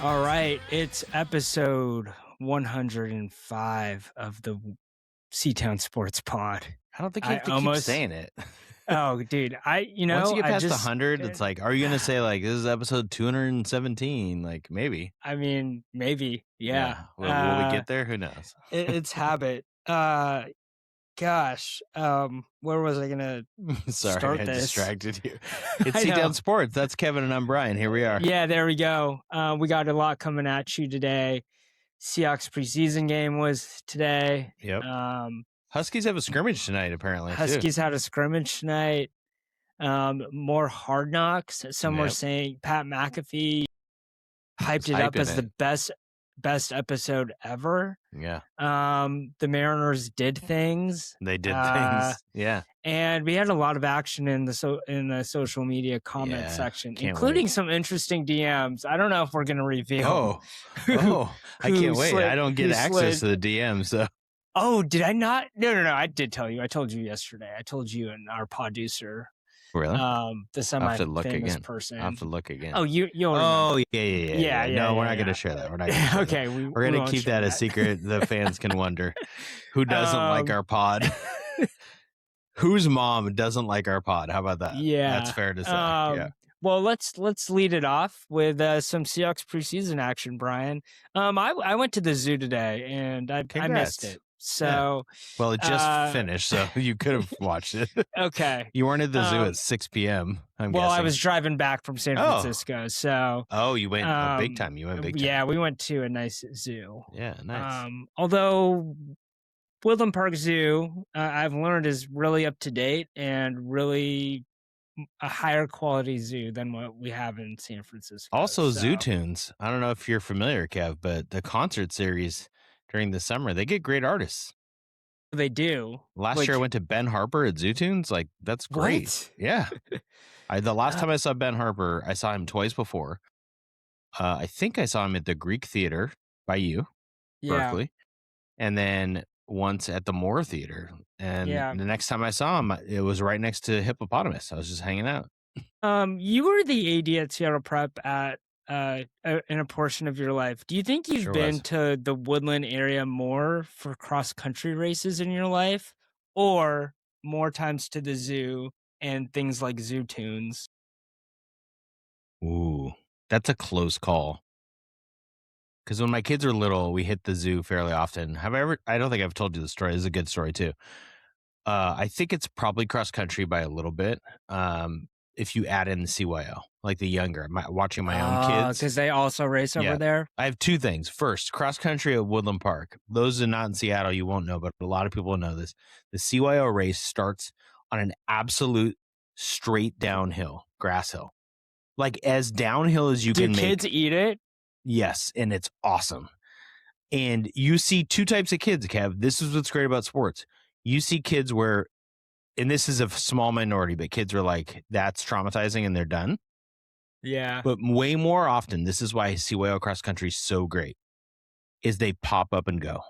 All right, it's episode 105 of the SeaTown Sports Pod. I don't think you have to keep saying it. Oh, dude, once you get past 100, it's like, are you gonna say like this is episode 217? Like maybe. I mean, maybe, yeah. Will we get there? Who knows? It's habit. Gosh, where was I gonna Sorry, start I this? Distracted you. It's SeaTown Sports. That's Kevin and I'm Brian. Here we are. Yeah, there we go. We got a lot coming at you today. Seahawks preseason game was today. Yep. Huskies have a scrimmage tonight, apparently. Huskies had a scrimmage tonight. More Hard Knocks. Some were saying Pat McAfee hyped it up as the best episode ever. Yeah. The Mariners did things. They did things. Yeah. And we had a lot of action in the social media comment section, including some interesting DMs. I don't know if we're going to reveal. I can't wait. I don't get access to the DMs. So. Oh, did I not? No. I did tell you. I told you yesterday. I told you and our producer. Really? The semi-famous person. I'll have to look again. Oh, you yeah. No, we're not going to share that. We're not gonna share okay, that. We're going to keep that a secret. The fans can wonder who doesn't like our pod. Whose mom doesn't like our pod? How about that? Yeah, that's fair to say. Yeah. Well, let's lead it off with some Seahawks preseason action, Brian. I went to the zoo today and I missed it. So, well, it just finished, so you could have watched it. Okay. You weren't at the zoo at 6 p.m. I'm guessing. I was driving back from San Francisco, so. Oh, you went big time. You went big time. Yeah, we went to a nice zoo. Yeah, nice. Although Woodland Park Zoo, I've learned is really up to date and really a higher quality zoo than what we have in San Francisco. Also, Zoo Tunes. I don't know if you're familiar, Kev, but the concert series during the summer, they get great artists. They do. Last year I went to Ben Harper at Zoo Tunes. Like, that's great. What? Yeah. The last time I saw Ben Harper, I saw him twice before. I think I saw him at the Greek Theater by you, Berkeley. And then once at the Moore Theater. And the next time I saw him, it was right next to Hippopotamus. I was just hanging out. You were the AD at Seattle Prep at in a portion of your life. Do you think you've been to the Woodland area more for cross-country races in your life, or more times to the zoo and things like Zoo Tunes? Ooh, that's a close call. Because when my kids are little, we hit the zoo fairly often. I don't think I've told you the story. This is a good story, too. I think it's probably cross-country by a little bit. If you add in the CYO, like the younger, watching my own kids. Because they also race over there? I have two things. First, cross-country at Woodland Park. Those are not in Seattle, you won't know, but a lot of people know this. The CYO race starts on an absolute straight downhill, grass hill. Like as downhill as you can make. Do kids eat it? Yes, and it's awesome. And you see two types of kids, Kev. This is what's great about sports. You see kids where, and this is a small minority, but kids are like, that's traumatizing and they're done. Yeah. But way more often, this is why CYO cross country is so great, is they pop up and go.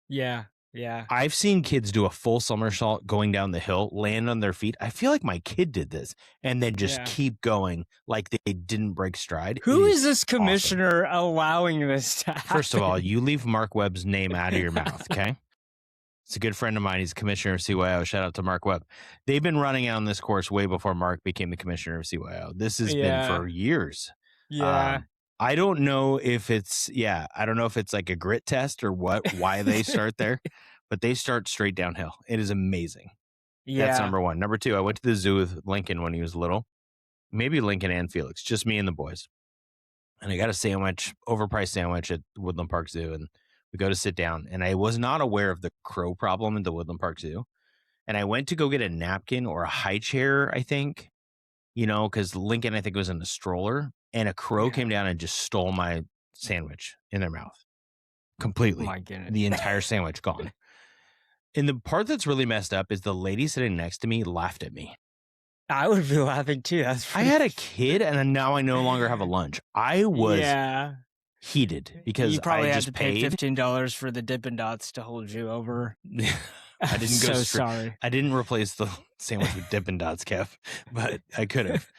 Yeah. Yeah. I've seen kids do a full somersault going down the hill, land on their feet. I feel like my kid did this and then just keep going like they didn't break stride. Who is this commissioner allowing this to happen? First of all, you leave Mark Webb's name out of your mouth, okay? It's a good friend of mine. He's commissioner of CYO. Shout out to Mark Webb. They've been running on this course way before Mark became the commissioner of CYO. This has been for years. Yeah. I don't know if it's like a grit test or why they start there, but they start straight downhill. It is amazing. Yeah. That's number one. Number two, I went to the zoo with Lincoln when he was little. Maybe Lincoln and Felix, just me and the boys. And I got a overpriced sandwich at Woodland Park Zoo, and we go to sit down, and I was not aware of the crow problem in the Woodland Park Zoo. And I went to go get a napkin or a high chair, I think, because Lincoln, I think, was in a stroller, and a crow came down and just stole my sandwich in their mouth. Completely. Oh my goodness. The entire sandwich gone. And the part that's really messed up is the lady sitting next to me laughed at me. I would be laughing too. I had a kid, and now I no longer have a lunch. I was heated because you probably I had just to pay paid $15 for the Dippin' Dots to hold you over. I didn't go. Sorry. I didn't replace the sandwich with Dippin' Dots, Kev, but I could have.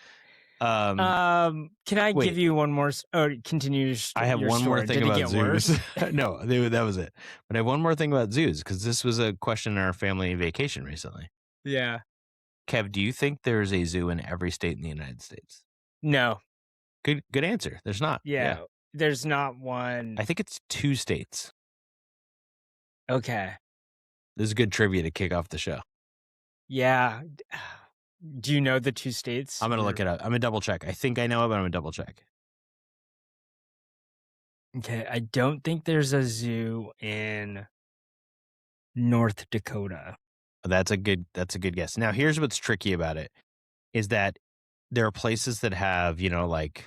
Can I give you one more? Or continue? I have one more thing about zoos. No, that was it. But I have one more thing about zoos because this was a question in our family vacation recently. Yeah. Kev, do you think there's a zoo in every state in the United States? No. Good answer. There's not. Yeah. There's not one. I think it's 2 states. Okay. This is good trivia to kick off the show. Yeah. Do you know the 2 states? I'm going to look it up. I'm going to double check. I think I know it, but I'm going to double check. Okay. I don't think there's a zoo in North Dakota. That's a good guess. Now, here's what's tricky about it is that there are places that have, like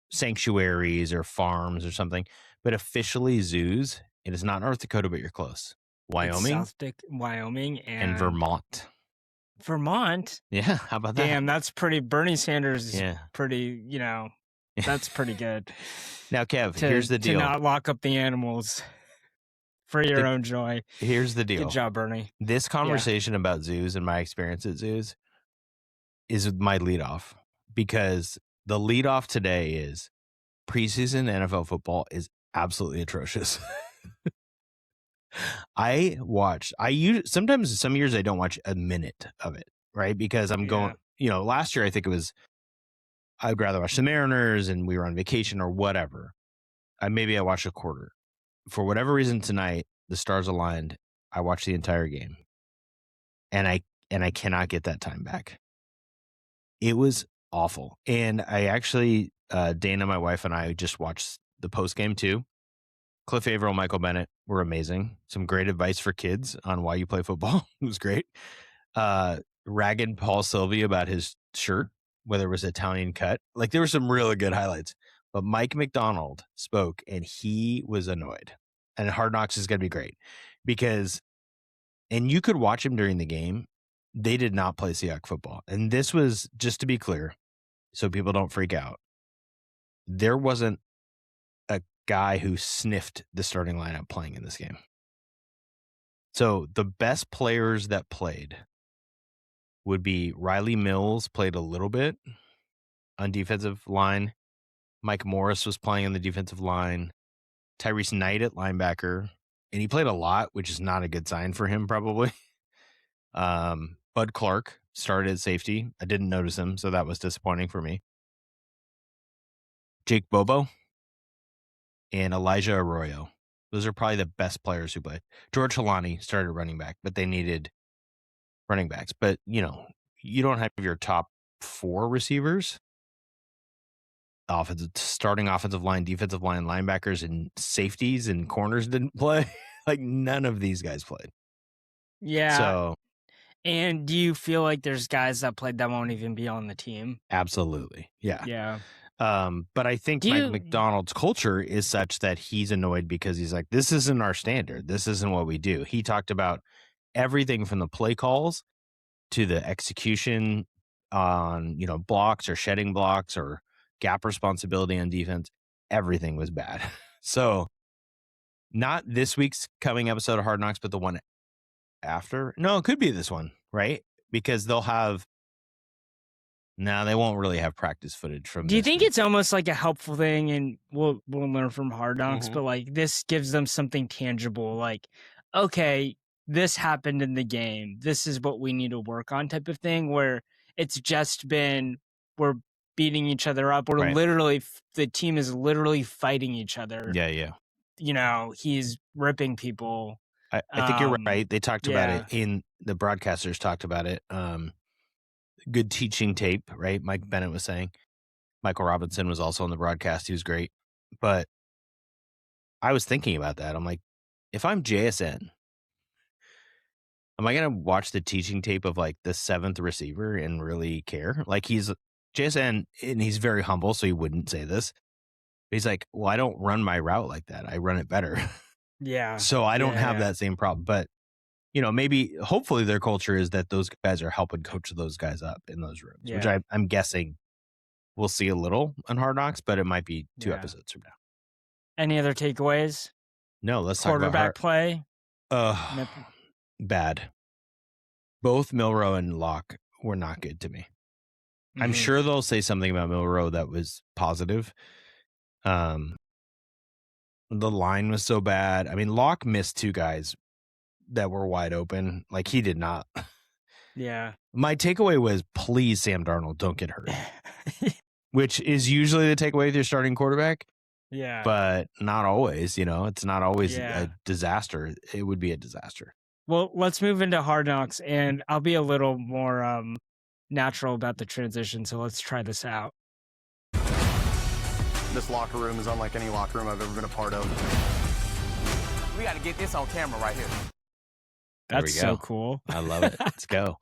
sanctuaries or farms or something, but officially zoos, it is not North Dakota, but you're close. Wyoming, Wyoming and Vermont. Vermont? Yeah, how about that? Damn, that's pretty. Bernie Sanders is pretty, that's pretty good. Now, Kev, here's the deal. To not lock up the animals for your own joy. Here's the deal. Good job, Bernie. This conversation about zoos and my experience at zoos is my leadoff, because the leadoff today is preseason NFL football is absolutely atrocious. Sometimes some years I don't watch a minute of it, right? Because I'm going, last year I think it was, I'd rather watch the Mariners and we were on vacation or whatever. Maybe I watched a quarter. For whatever reason tonight, the stars aligned. I watched the entire game. And I cannot get that time back. It was awful. And I actually, Dana, my wife, and I just watched the post game too. Cliff Averill, Michael Bennett were amazing. Some great advice for kids on why you play football. It was great. Ragging Paul Sylvie about his shirt, whether it was Italian cut. Like, there were some really good highlights. But Mike Macdonald spoke, and he was annoyed. And Hard Knocks is going to be great because, and you could watch him during the game, they did not play Seahawks football. And this was, just to be clear, so people don't freak out, there wasn't a guy who sniffed the starting lineup playing in this game. So the best players that played would be Riley Mills, played a little bit on defensive line. Mike Morris was playing on the defensive line. Tyrese Knight at linebacker. And he played a lot, which is not a good sign for him, probably. Bud Clark started at safety. I didn't notice him, so that was disappointing for me. Jake Bobo and Elijah Arroyo. Those are probably the best players who played. George Halani started running back, but they needed running backs. But, you don't have your top 4 receivers. Starting offensive line, defensive line, linebackers, and safeties and corners didn't play. Like, none of these guys played. Yeah. So, and do you feel like there's guys that played that won't even be on the team? Absolutely. Yeah. Yeah. But I think Mike Macdonald's culture is such that he's annoyed because he's like, this isn't our standard. This isn't what we do. He talked about everything from the play calls to the execution on, blocks or shedding blocks or gap responsibility on defense. Everything was bad. So not this week's coming episode of Hard Knocks, but the one after. No, it could be this one, right? Because they won't really have practice footage from. Do you think it's almost like a helpful thing, and we'll learn from Hard Knocks, but like this gives them something tangible, like, okay, this happened in the game. This is what we need to work on, type of thing, where it's just been we're beating each other up. We're literally, the team is literally fighting each other. Yeah. He's ripping people. I think you're right. They talked about it in the broadcasters talked about it. Good teaching tape, right? Mike Bennett was saying. Michael Robinson was also on the broadcast. He was great. But I was thinking about that. I'm like, if I'm JSN, am I going to watch the teaching tape of like the 7th receiver and really care? Like, he's JSN, and he's very humble, so he wouldn't say this. But he's like, well, I don't run my route like that. I run it better. Yeah. So I don't have that same problem. But, maybe, hopefully their culture is that those guys are helping coach those guys up in those rooms, which I'm guessing we'll see a little on Hard Knocks, but it might be 2 episodes from now. Any other takeaways? No, let's talk about quarterback play. Bad. Both Milroe and Locke were not good to me. I'm sure they'll say something about Milroe that was positive. The line was so bad. I mean, Locke missed 2 guys that were wide open. Like, he did not. Yeah. My takeaway was, please, Sam Darnold, don't get hurt. Which is usually the takeaway with your starting quarterback. Yeah. But not always, it's not always a disaster. It would be a disaster. Well, let's move into Hard Knocks, and I'll be a little more natural about the transition, so let's try this out. This locker room is unlike any locker room I've ever been a part of. We got to get this on camera right here. That's so cool. I love it. Let's go.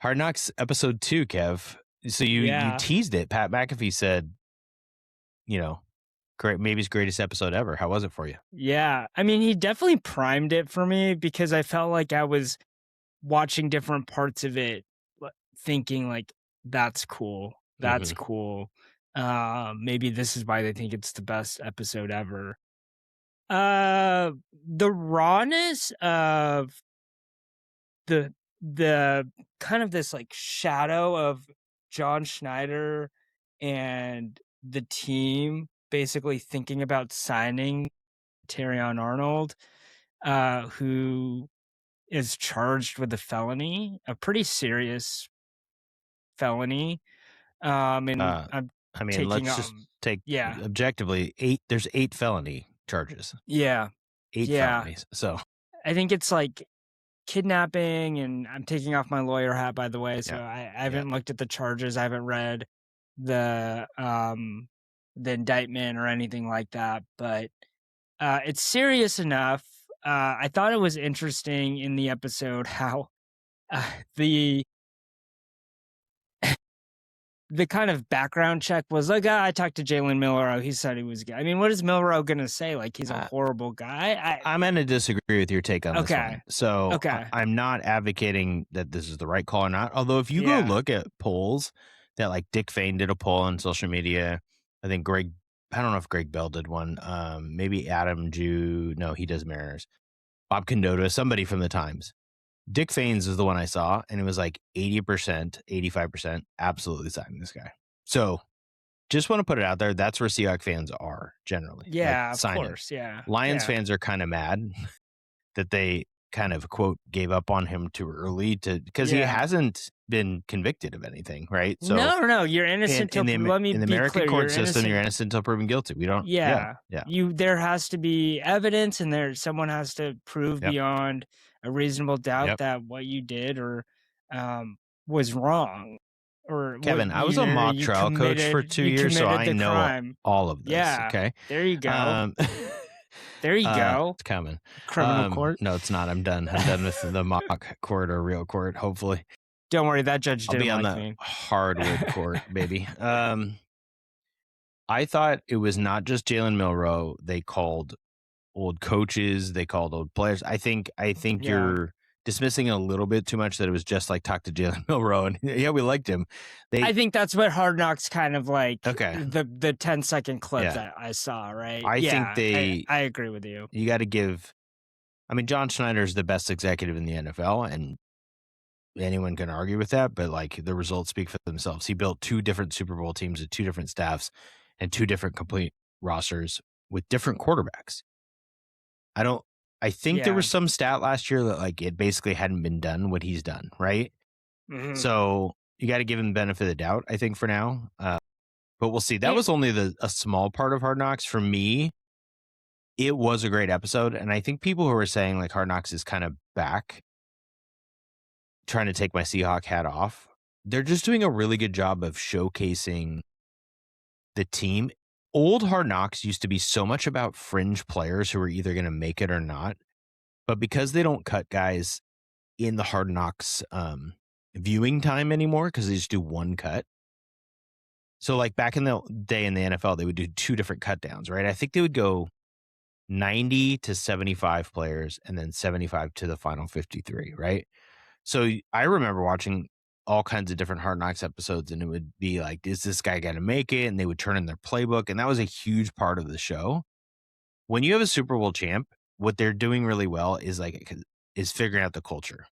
Hard Knocks episode 2, Kev. So you teased it. Pat McAfee said, great, maybe his greatest episode ever. How was it for you? Yeah. I mean, he definitely primed it for me because I felt like I was watching different parts of it thinking like, that's cool. That's cool. Maybe this is why they think it's the best episode ever. The rawness of the kind of this like shadow of John Schneider and the team basically thinking about signing Terrion Arnold, who is charged with a felony, a pretty serious felony. And let's just take objectively there's 8 felony charges. Yeah. 8 felonies. So I think it's like kidnapping, and I'm taking off my lawyer hat, by the way. So I haven't looked at the charges. I haven't read the indictment or anything like that, but it's serious enough. I thought it was interesting in the episode how the kind of background check was like, I talked to Jalen Milroe. He said he was gay. I mean, what is Milroe going to say? Like, he's a horrible guy? I'm going to disagree with your take on this one. So I'm not advocating that this is the right call or not. Although if you go look at polls that like Dick Fane did a poll on social media, I think I don't know if Greg Bell did one. Maybe Adam Jew. No, he does Mariners. Bob Condotta, somebody from the Times. Dick Fane's is the one I saw, and it was like 80%, 85% absolutely signing this guy. So just want to put it out there. That's where Seahawks fans are generally. Yeah, like, of course. Yeah. Lions fans are kind of mad that they kind of, quote, gave up on him too early because he hasn't been convicted of anything, right? So no, you're innocent in the American court system, you're innocent until proven guilty. We don't. Yeah. There has to be evidence, and someone has to prove beyond a reasonable doubt that what you did or was wrong. Or Kevin, I was a mock trial coach for 2 years, so I know crime. All of this. Yeah. Okay. There you go. There you go. It's coming. Criminal court? No, it's not. I'm done. I'm done with the mock court or real court, hopefully. Don't worry, that judge didn't I'll be on me. Hardwood court, baby. I thought it was not just Jalen Milroe. They called old coaches. They called old players. I think you're dismissing a little bit too much that it was just like talk to Jalen Milroe. And we liked him. I think that's what Hard Knocks kind of like. Okay. The 10-second clip that I saw, right? I agree with you. You got to give. I mean, John Schneider is the best executive in the NFL, and anyone can argue with that, but like the results speak for themselves. He built 2 different Super Bowl teams with 2 different staffs and 2 different complete rosters with different quarterbacks. I think there was some stat last year that like it basically hadn't been done what he's done, right? Mm-hmm. So you got to give him the benefit of the doubt, I think, for now. But we'll see. That was only a small part of Hard Knocks. For me, it was a great episode. And I think people who are saying like Hard Knocks is kind of back, trying to take my Seahawk hat off, they're just doing a really good job of showcasing the team. Old Hard Knocks used to be so much about fringe players who were either going to make it or not. But because they don't cut guys in the Hard Knocks viewing time anymore, because they just do one cut. So like back in the day in the NFL, they would do 2 different cut downs, right? I think they would go 90 to 75 players and then 75 to the final 53, right? So I remember watching all kinds of different Hard Knocks episodes, and it would be like, is this guy going to make it? And they would turn in their playbook. And that was a huge part of the show. When you have a Super Bowl champ, what they're doing really well is figuring out the culture.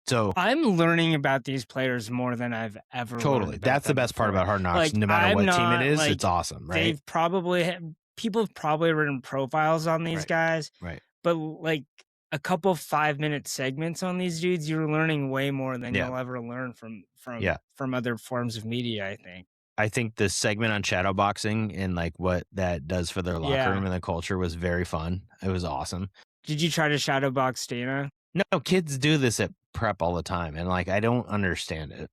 So I'm learning about these players more than I've ever totally. learned about That's the them best part before. about Hard Knocks. Like, No matter I'm what team not, it is, like, it's awesome, right? They've probably people have probably written profiles on these guys, Right. but like a couple 5-minute segments on these dudes, you're learning way more than you'll ever learn from other forms of media, I think. I think the segment on shadowboxing and like what that does for their locker room and the culture was very fun. It was awesome. Did you try to shadowbox Dana? No, kids do this at prep all the time, and like I don't understand it.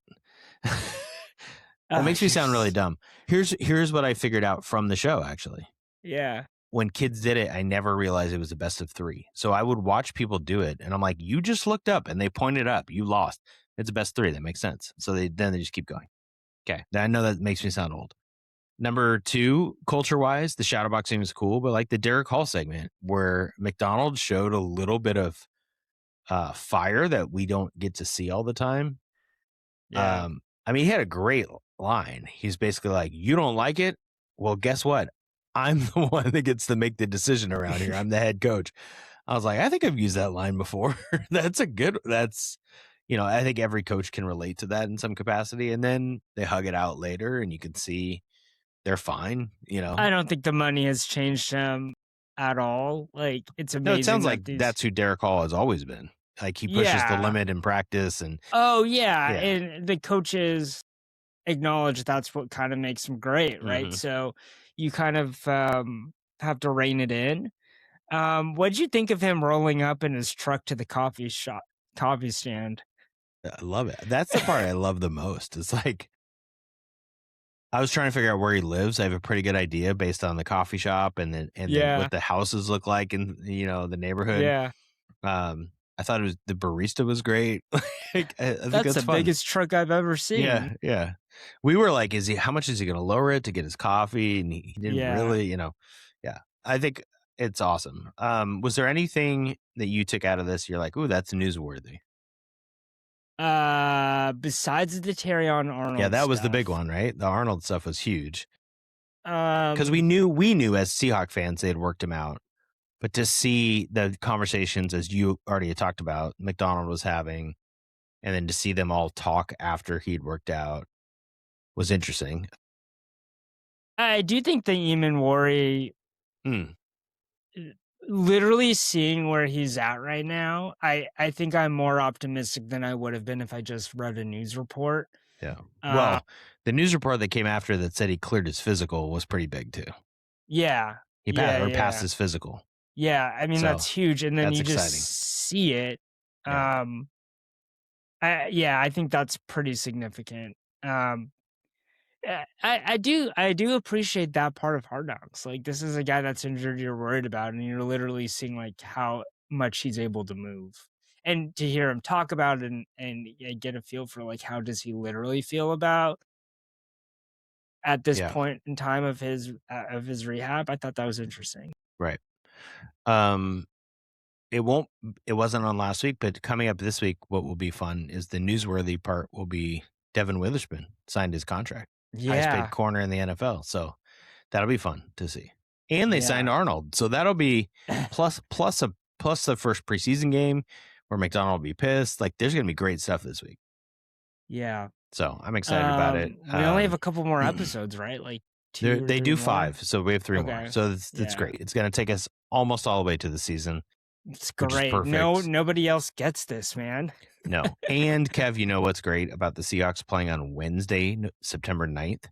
That makes me sound really dumb. Here's what I figured out from the show, actually. Yeah. When kids did it, I never realized it was a best of 3. So I would watch people do it, and I'm like, you just looked up, and they pointed up. You lost. It's a best 3. That makes sense. So they just keep going. Okay. I know that makes me sound old. Number 2, culture-wise, the shadowboxing was cool, but like the Derek Hall segment where Macdonald showed a little bit of fire that we don't get to see all the time. Yeah. I mean, he had a great line. He's basically like, you don't like it? Well, guess what? I'm the one that gets to make the decision around here. I'm the head coach. I was like, I think I've used that line before. I think every coach can relate to that in some capacity. And then they hug it out later and you can see they're fine. I don't think the money has changed him at all. Like, it's amazing. No, it sounds like that's who Derek Hall has always been. Like, he pushes the limit in practice. And and the coaches acknowledge that's what kind of makes him great, right? Mm-hmm. So you kind of have to rein it in. What'd you think of him rolling up in his truck to the coffee stand? I love it. That's the part I love the most. It's like, I was trying to figure out where he lives. I have a pretty good idea based on the coffee shop and then what the houses look like in the neighborhood. Yeah. I thought the barista was great. I think that's the biggest truck I've ever seen. Yeah. We were like, how much is he going to lower it to get his coffee? And he didn't really, I think it's awesome. Was there anything that you took out of this? You're like, ooh, that's newsworthy. Besides the Terrion Arnold. Yeah, that was stuff. the big one, right? The Arnold stuff was huge. Because we knew as Seahawk fans, they had worked him out. But to see the conversations, as you already had talked about, Macdonald was having, and then to see them all talk after he'd worked out was interesting. I do think the Emmanwori, literally seeing where he's at right now, I think I'm more optimistic than I would have been if I just read a news report. Yeah. Well, the news report that came after that said he cleared his physical was pretty big too. Yeah. He passed his physical. Yeah, I mean, that's huge. And then you just see it. Yeah. I think that's pretty significant. I do appreciate that part of Hard Knocks. Like, this is a guy that's injured you're worried about, and you're literally seeing like how much he's able to move. And to hear him talk about it and get a feel for like how does he literally feel about at this point in time of his rehab, I thought that was interesting. Right. It wasn't on last week, but coming up this week, what will be fun is the newsworthy part will be Devin Witherspoon signed his contract. Highest paid corner in the NFL. So that'll be fun to see. And they signed Arnold. So that'll be plus the first preseason game where Macdonald will be pissed. Like, there's going to be great stuff this week. Yeah. So I'm excited about it. We only have a couple more episodes, right? Like they do more? 5. So we have 3 more. So it's great. It's going to take us almost all the way to the season. It's great. Nobody else gets this, man. No. And Kev, you know what's great about the Seahawks playing on Wednesday, September 9th,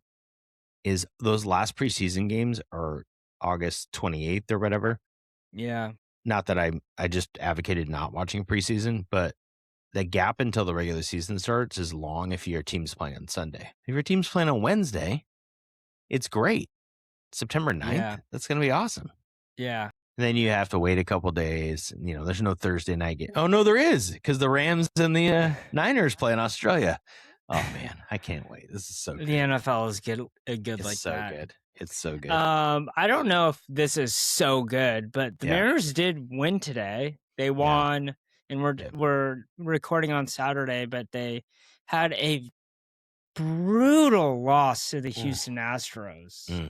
is those last preseason games are August 28th or whatever. Yeah. Not that I just advocated not watching preseason, but the gap until the regular season starts is long if your team's playing on Sunday. If your team's playing on Wednesday, it's great. September 9th, that's going to be awesome. Yeah. And then you have to wait a couple days. There's no Thursday night game. Oh, no, there is, because the Rams and the Niners play in Australia. Oh, man, I can't wait. This is so good. The NFL is good it's like so that. Good. It's so good. I don't know if this is so good, but the Mariners did win today. They won, and we're recording on Saturday, but they had a brutal loss to the Houston Astros.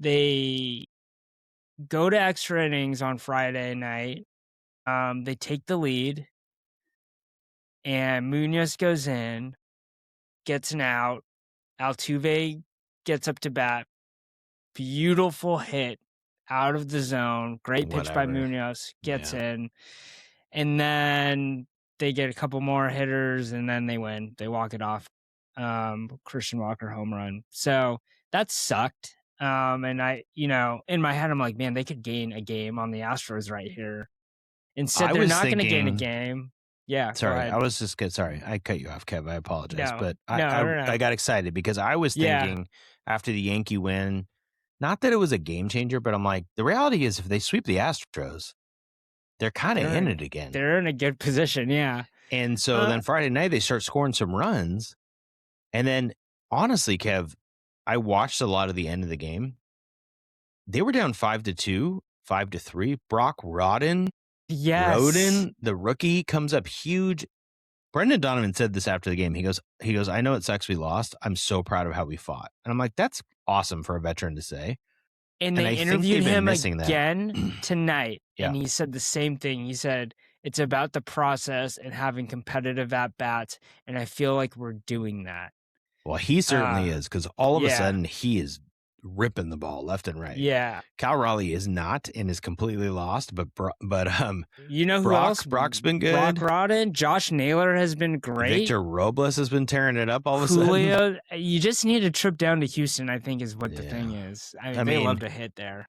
They go to extra innings on Friday night. They take the lead, and Munoz goes in, gets an out. Altuve gets up to bat. Beautiful hit out of the zone. Great pitch by Munoz. Gets in. And then they get a couple more hitters, and then they win. They walk it off. Christian Walker home run. So that sucked. And I, in my head, I'm like, man, they could gain a game on the Astros right here. Instead, they're not going to gain a game. Yeah. Sorry, I was just good. Sorry, I cut you off, Kev. I apologize. But I got excited because I was thinking after the Yankee win, not that it was a game changer, but I'm like, the reality is if they sweep the Astros, they're kind of in it again. They're in a good position, yeah. And so then Friday night, they start scoring some runs. And then, honestly, Kev, I watched a lot of the end of the game. They were down 5-2, 5-3. Brock Rodden. Yes. Rodden, the rookie, comes up huge. Brendan Donovan said this after the game. He goes, I know it sucks we lost. I'm so proud of how we fought. And I'm like, that's awesome for a veteran to say. And they interviewed him again tonight. Yeah. And he said the same thing. He said, it's about the process and having competitive at-bats. And I feel like we're doing that. Well, he certainly is, because all of a sudden he is ripping the ball left and right. Yeah. Cal Raleigh is not and is completely lost, but you know who else? Brock's been good. Brock Rodden, Josh Naylor has been great. Victor Robles has been tearing it up all of a sudden. You just need a trip down to Houston, I think is what the thing is. I mean, they love to hit there.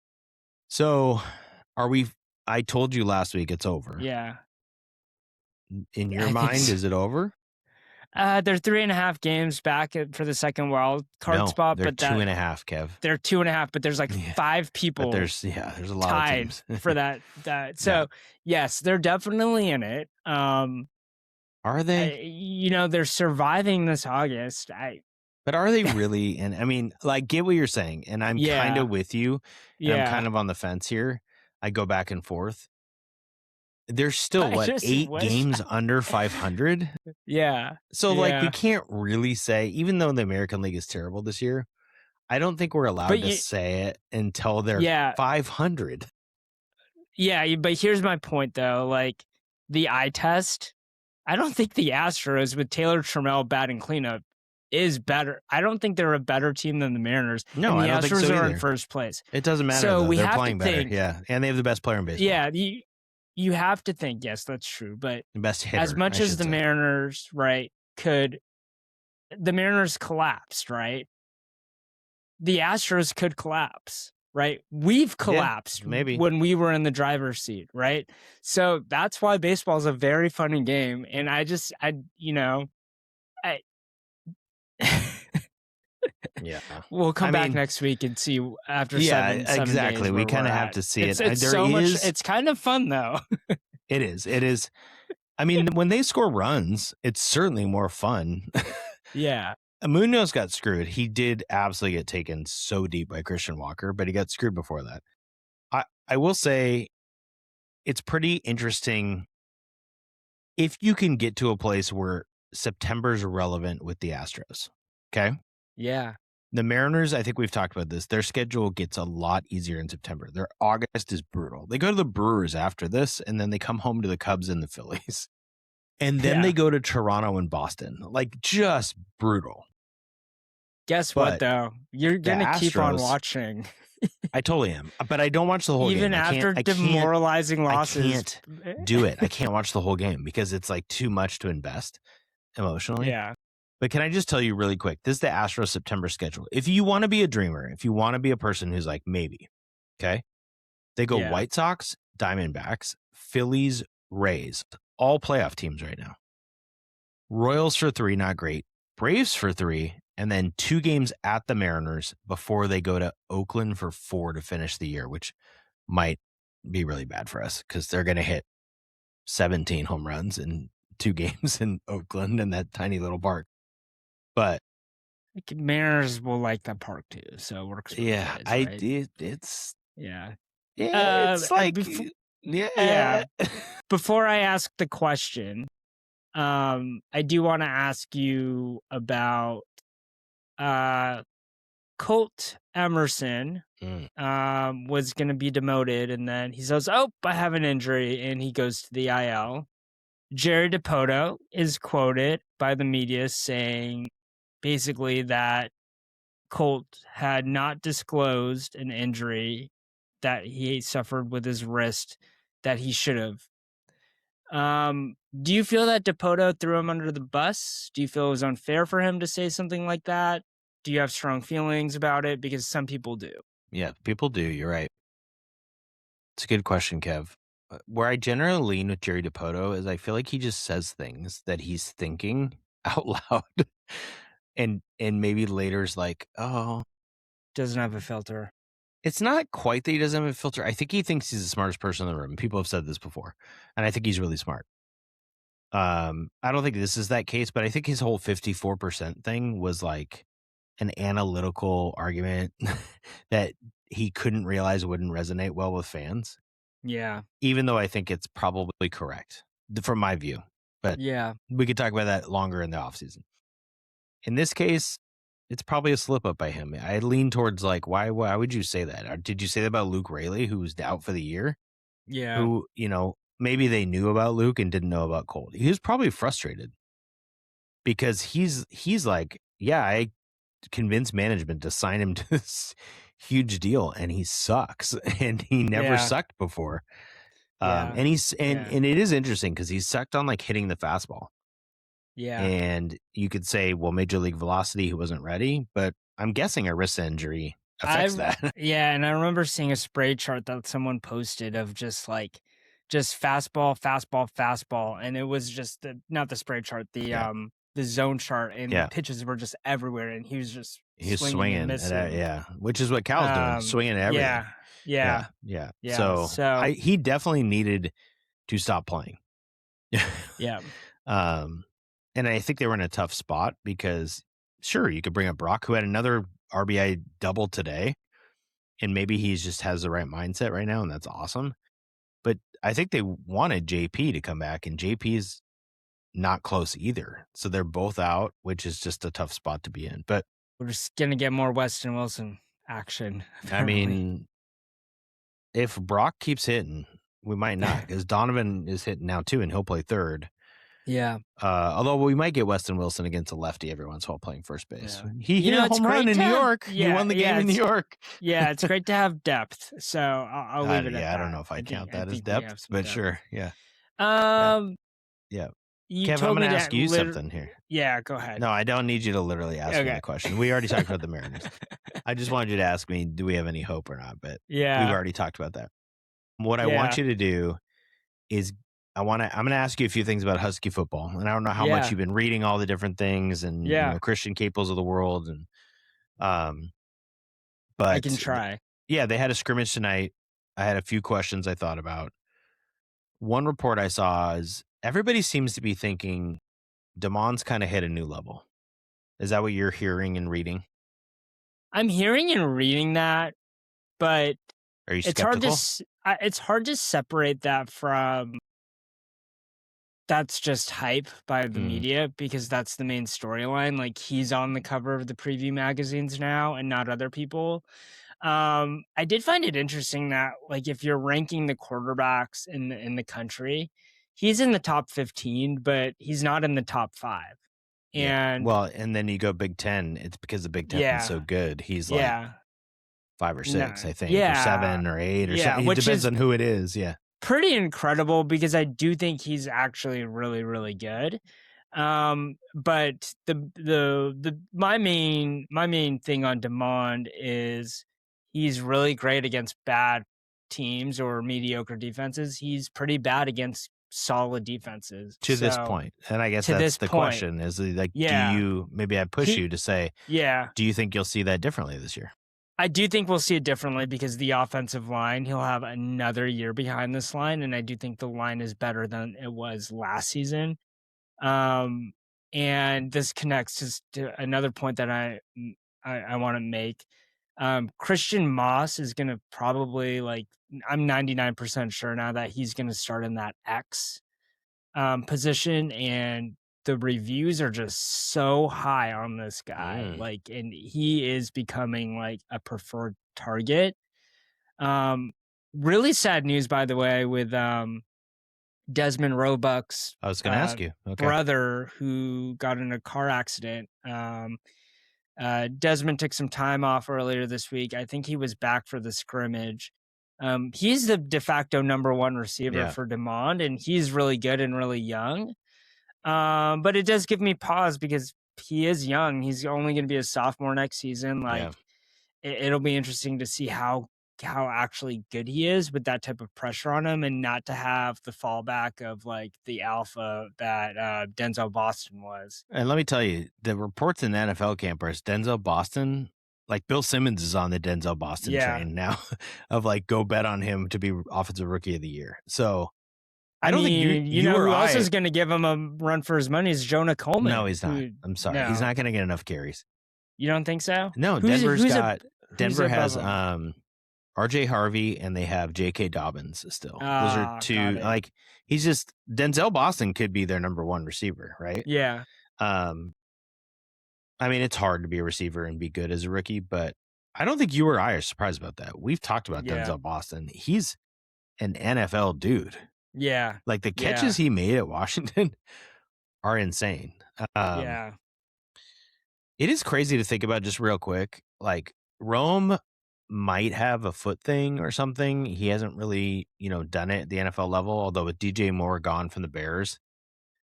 So I told you last week it's over. Yeah. In your mind, is it over? They're 3.5 games back for the second wild card spot, they're but 2.5, Kev. They're 2.5, but there's like 5 people. But there's a lot tied of teams for that. So yes, they're definitely in it. Are they? They're surviving this August. But are they really? And I mean, like, get what you're saying, and I'm kind of with you. And I'm kind of on the fence here. I go back and forth. There's still 8 games under 500. Yeah. So like we can't really say, even though the American League is terrible this year, I don't think we're allowed to say it until they're 500. Yeah, but here's my point though. Like the eye test, I don't think the Astros with Taylor Trammell batting cleanup is better. I don't think they're a better team than the Mariners. No, and the I don't Astros think so are either. in first place. It doesn't matter. So we they're have playing to better. think, Yeah, and they have the best player in baseball. Yeah, you have to think, yes, that's true. But the best hitter, as much as the Mariners, right, the Mariners collapsed, right? The Astros could collapse, right? We've collapsed maybe when we were in the driver's seat, right? So that's why baseball is a very funny game. And we'll come back next week and see after 7 exactly. days We kind of have to see it. It's kind of fun though. It is. I mean, when they score runs, it's certainly more fun. Yeah. Munoz got screwed. He did absolutely get taken so deep by Christian Walker, but he got screwed before that. I will say it's pretty interesting if you can get to a place where September's relevant with the Astros. Okay? Yeah. The Mariners, I think we've talked about this, their schedule gets a lot easier in September. Their August is brutal. They go to the Brewers after this, and then they come home to the Cubs and the Phillies. And then they go to Toronto and Boston. Like, just brutal. Guess what, though? You're going to keep on watching. I totally am. But I don't watch the whole game. Even after demoralizing losses. I can't do it. I can't watch the whole game because it's like too much to invest emotionally. Yeah. But can I just tell you really quick, this is the Astros September schedule. If you want to be a dreamer, if you want to be a person who's like, maybe, okay, they go White Sox, Diamondbacks, Phillies, Rays, all playoff teams right now. Royals for 3, not great. Braves for 3, and then 2 games at the Mariners before they go to Oakland for 4 to finish the year, which might be really bad for us because they're going to hit 17 home runs in 2 games in Oakland in that tiny little park. But Mariners will like that park too, so it works. Yeah, guys, right? It's it's like Before I ask the question, I do want to ask you about Colt Emerson, was going to be demoted. And then he says, oh, I have an injury. And he goes to the IL. Jerry Dipoto is quoted by the media saying basically that Colt had not disclosed an injury that he suffered with his wrist that he should have. Do you feel that Dipoto threw him under the bus? Do you feel it was unfair for him to say something like that? Do you have strong feelings about it? Because some people do. Yeah, people do. You're right. It's a good question, Kev. Where I generally lean with Jerry Dipoto is I feel like he just says things that he's thinking out loud. and maybe later's like, oh. Doesn't have a filter. It's not quite that he doesn't have a filter. I think he thinks he's the smartest person in the room. People have said this before. And I think he's really smart. I don't think this is that case, but I think his whole 54% thing was like an analytical argument that he couldn't realize wouldn't resonate well with fans. Yeah. Even though I think it's probably correct from my view. But yeah, we could talk about that longer in the offseason. In this case, it's probably a slip up by him. I lean towards like, why would you say that? Did you say that about Luke Raleigh, who was out for the year? Yeah. Who, maybe they knew about Luke and didn't know about Colt. He was probably frustrated because he's like, yeah, I convinced management to sign him to this huge deal and he sucks and he never sucked before. And it is interesting because he's sucked on like hitting the fastball. Yeah. And you could say, well, major league velocity, he wasn't ready, but I'm guessing a wrist injury affects that. Yeah. And I remember seeing a spray chart that someone posted of just fastball. And it was just not the spray chart, the zone chart, and the pitches were just everywhere. And he was just swinging which is what Cal's doing, swinging at everything. Yeah. So he definitely needed to stop playing. Yeah. And I think they were in a tough spot because, sure, you could bring up Brock, who had another RBI double today, and maybe he just has the right mindset right now, and that's awesome. But I think they wanted JP to come back, and JP's not close either. So they're both out, which is just a tough spot to be in. But we're just going to get more Weston Wilson action. Apparently. I mean, if Brock keeps hitting, we might not, because Donovan is hitting now too, and he'll play third. Yeah. Although we might get Weston Wilson against a lefty every once in a while playing first base. Yeah. He hit a home run in New York. He won the game in New York. Yeah, it's great to have depth. So I'll leave it at that. Yeah, I don't know if I count that as depth, but depth. Sure. Yeah. Yeah. Kev, I'm going to ask you something here. Yeah, go ahead. No, I don't need you to literally ask me the question. We already talked about the Mariners. I just wanted you to ask me, do we have any hope or not? But we've already talked about that. What I want you to do is I'm going to ask you a few things about Husky football. And I don't know how much you've been reading all the different things and Christian Capels of the world. And but I can try. Yeah, they had a scrimmage tonight. I had a few questions I thought about. One report I saw is everybody seems to be thinking DeMond's kind of hit a new level. Is that what you're hearing and reading? I'm hearing and reading that, but are you skeptical? It's hard to separate that from that's just hype by the media, because that's the main storyline. Like, he's on the cover of the preview magazines now and not other people. I did find it interesting that, like, if you're ranking the quarterbacks in the country, he's in the top 15, but he's not in the top 5. And and then you go Big Ten. It's because the Big Ten is so good. He's like 5 or 6, I think, or 7 or 8 or something. It depends on who it is. Yeah. Pretty incredible, because I do think he's actually really, really good. But my main thing on DeMond is he's really great against bad teams or mediocre defenses. He's pretty bad against solid defenses to this point. And I guess that's the question is, like, do you, maybe I push you to say, do you think you'll see that differently this year? I do think we'll see it differently, because the offensive line, he'll have another year behind this line. And I do think the line is better than it was last season. And this connects to another point that I want to make. Christian Moss is going to probably, like, I'm 99% sure now that he's going to start in that X position. And the reviews are just so high on this guy. Like, and he is becoming like a preferred target. Really sad news, by the way, with Desmond Roebuck's I was going to ask you. Okay. brother who got in a car accident. Desmond took some time off earlier this week. I think he was back for the scrimmage. He's the de facto number one receiver for Demond, and he's really good and really young. But it does give me pause because he is young. He's only going to be a sophomore next season. Like, it'll be interesting to see how actually good he is with that type of pressure on him, and not to have the fallback of like the alpha that Denzel Boston was. And let me tell you, the reports in the NFL campers, Denzel Boston, like Bill Simmons is on the Denzel Boston train now of like, go bet on him to be offensive rookie of the year. So I don't think you know or who else I, is going to give him a run for his money is Jonah Coleman. No, he's not. I'm sorry. No. He's not going to get enough carries. You don't think so? No, Denver has RJ Harvey, and they have J.K. Dobbins still. Those are two. Like, he's just, Denzel Boston could be their number one receiver, right? Yeah. I mean, it's hard to be a receiver and be good as a rookie, but I don't think you or I are surprised about that. We've talked about Denzel Boston. He's an NFL dude. Yeah. Like, the catches he made at Washington are insane. It is crazy to think about, just real quick. Like, Rome might have a foot thing or something. He hasn't really, done it at the NFL level, although with DJ Moore gone from the Bears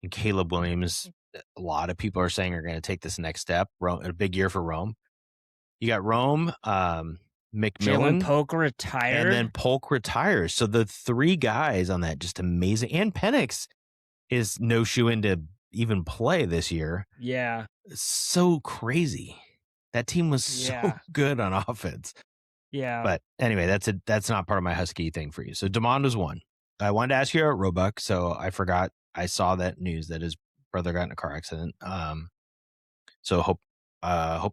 and Caleb Williams, a lot of people are saying are going to take this next step. A big year for Rome. You got Rome, McMillan. Jalen Polk retired. And then Polk retires. So the three guys on that, just amazing. And Penix is no shoe in to even play this year. Yeah. So crazy. That team was so good on offense. Yeah. But anyway, that's not part of my Husky thing for you. So Demond was one. I wanted to ask you about Roebuck, so I forgot. I saw that news that his brother got in a car accident. So hope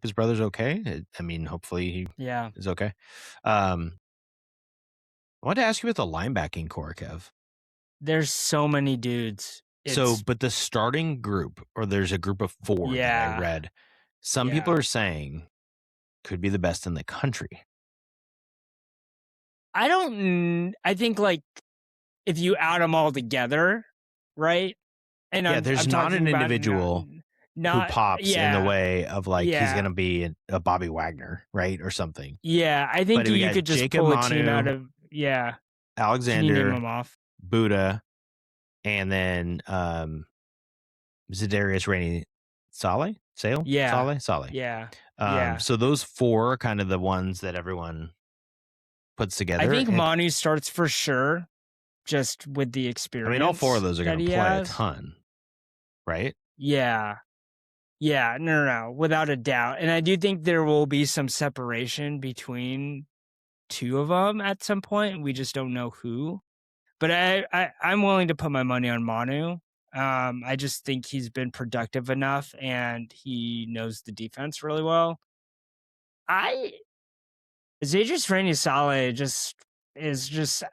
his brother's okay. I mean, hopefully he is okay. I wanted to ask you about the linebacking core, Kev. There's so many dudes. But the starting group, or there's a group of four that I read. Some people are saying could be the best in the country. I think, like, if you add them all together, right? And there's not an individual who pops in the way of, like, he's going to be a Bobby Wagner, right? Or something. Yeah, I think you could just Jacob pull Manu, a team out of, Alexander, Can you name them off? Buddha, and then Zadarius Rainey Saleh? Sale? Yeah. Saleh. Yeah. So those four are kind of the ones that everyone puts together. I think Manu starts for sure, just with the experience. I mean, all four of those are going to play a ton, right? Yeah. Yeah, no, without a doubt. And I do think there will be some separation between two of them at some point. We just don't know who. But I'm willing to put my money on Manu. I just think he's been productive enough, and he knows the defense really well. Zadarius Rainey Saleh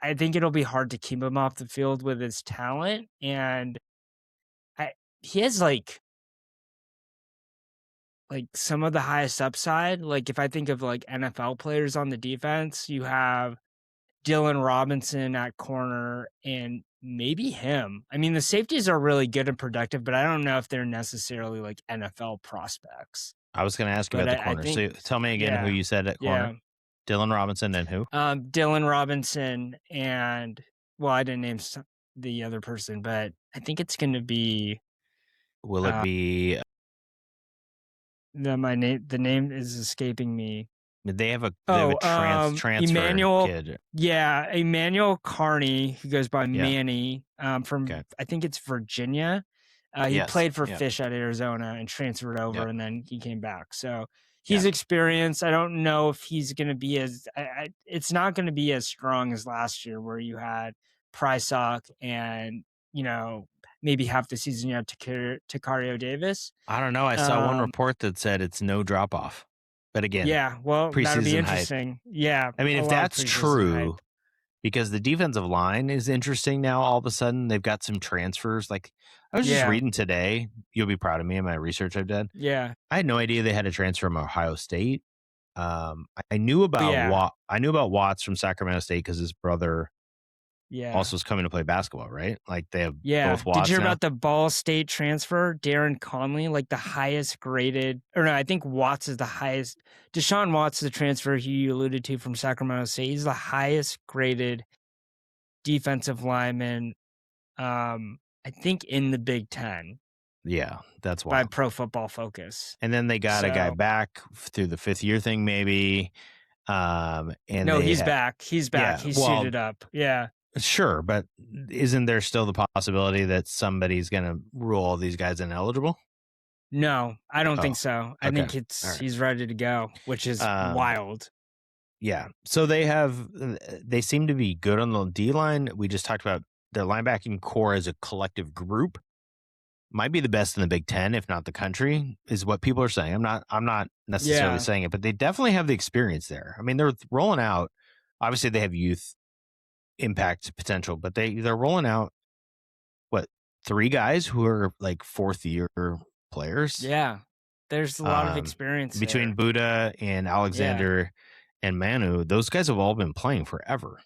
I think it'll be hard to keep him off the field with his talent. And he has like some of the highest upside. Like, if I think of like NFL players on the defense, you have Dylan Robinson at corner and maybe him. I mean, the safeties are really good and productive, but I don't know if they're necessarily like NFL prospects. I was going to ask you about the corner. So tell me again who you said at corner. Dylan Robinson and who? Dylan Robinson and, well, I didn't name the other person, but I think it's going to be. Will it be? The name is escaping me. They have a transfer Emmanuel, kid. Yeah, Emmanuel Carney, who goes by Manny, from I think it's Virginia. He played for Fish at Arizona and transferred over, and then he came back. So he's experienced. I don't know if he's going to be it's not going to be as strong as last year, where you had Prysock and maybe half the season you had Tacario Davis. I don't know. I saw one report that said it's no drop off. But again, that'll be interesting. Hype. Yeah. I mean, if that's true, because the defensive line is interesting now, all of a sudden they've got some transfers. Like, I was just reading today. You'll be proud of me in my research I've done. Yeah. I had no idea they had a transfer from Ohio State. I knew about Watts from Sacramento State because his brother also is coming to play basketball, right? Like they have both Watts. Did you hear now? about the Ball State transfer? Darren Conley, like the highest graded, or no, I think Watts is the highest. Desean Watts, the transfer you alluded to from Sacramento State, he's the highest graded defensive lineman, I think in the Big Ten. Yeah, that's why. By Pro Football Focus. And then they got a guy back through the 5th year thing, maybe. He's back. He's back. He's suited up. Yeah. Sure, but isn't there still the possibility that somebody's going to rule all these guys ineligible? No, I don't think so. I think he's ready to go, which is wild. Yeah. So they seem to be good on the D-line. We just talked about their linebacking core as a collective group. Might be the best in the Big Ten, if not the country, is what people are saying. I'm not necessarily saying it, but they definitely have the experience there. I mean, they're rolling out. Obviously, they have youth impact potential, but they're rolling out 3 guys who are like 4th year players. Yeah, there's a lot of experience between Buddha and Alexander and Manu. Those guys have all been playing forever.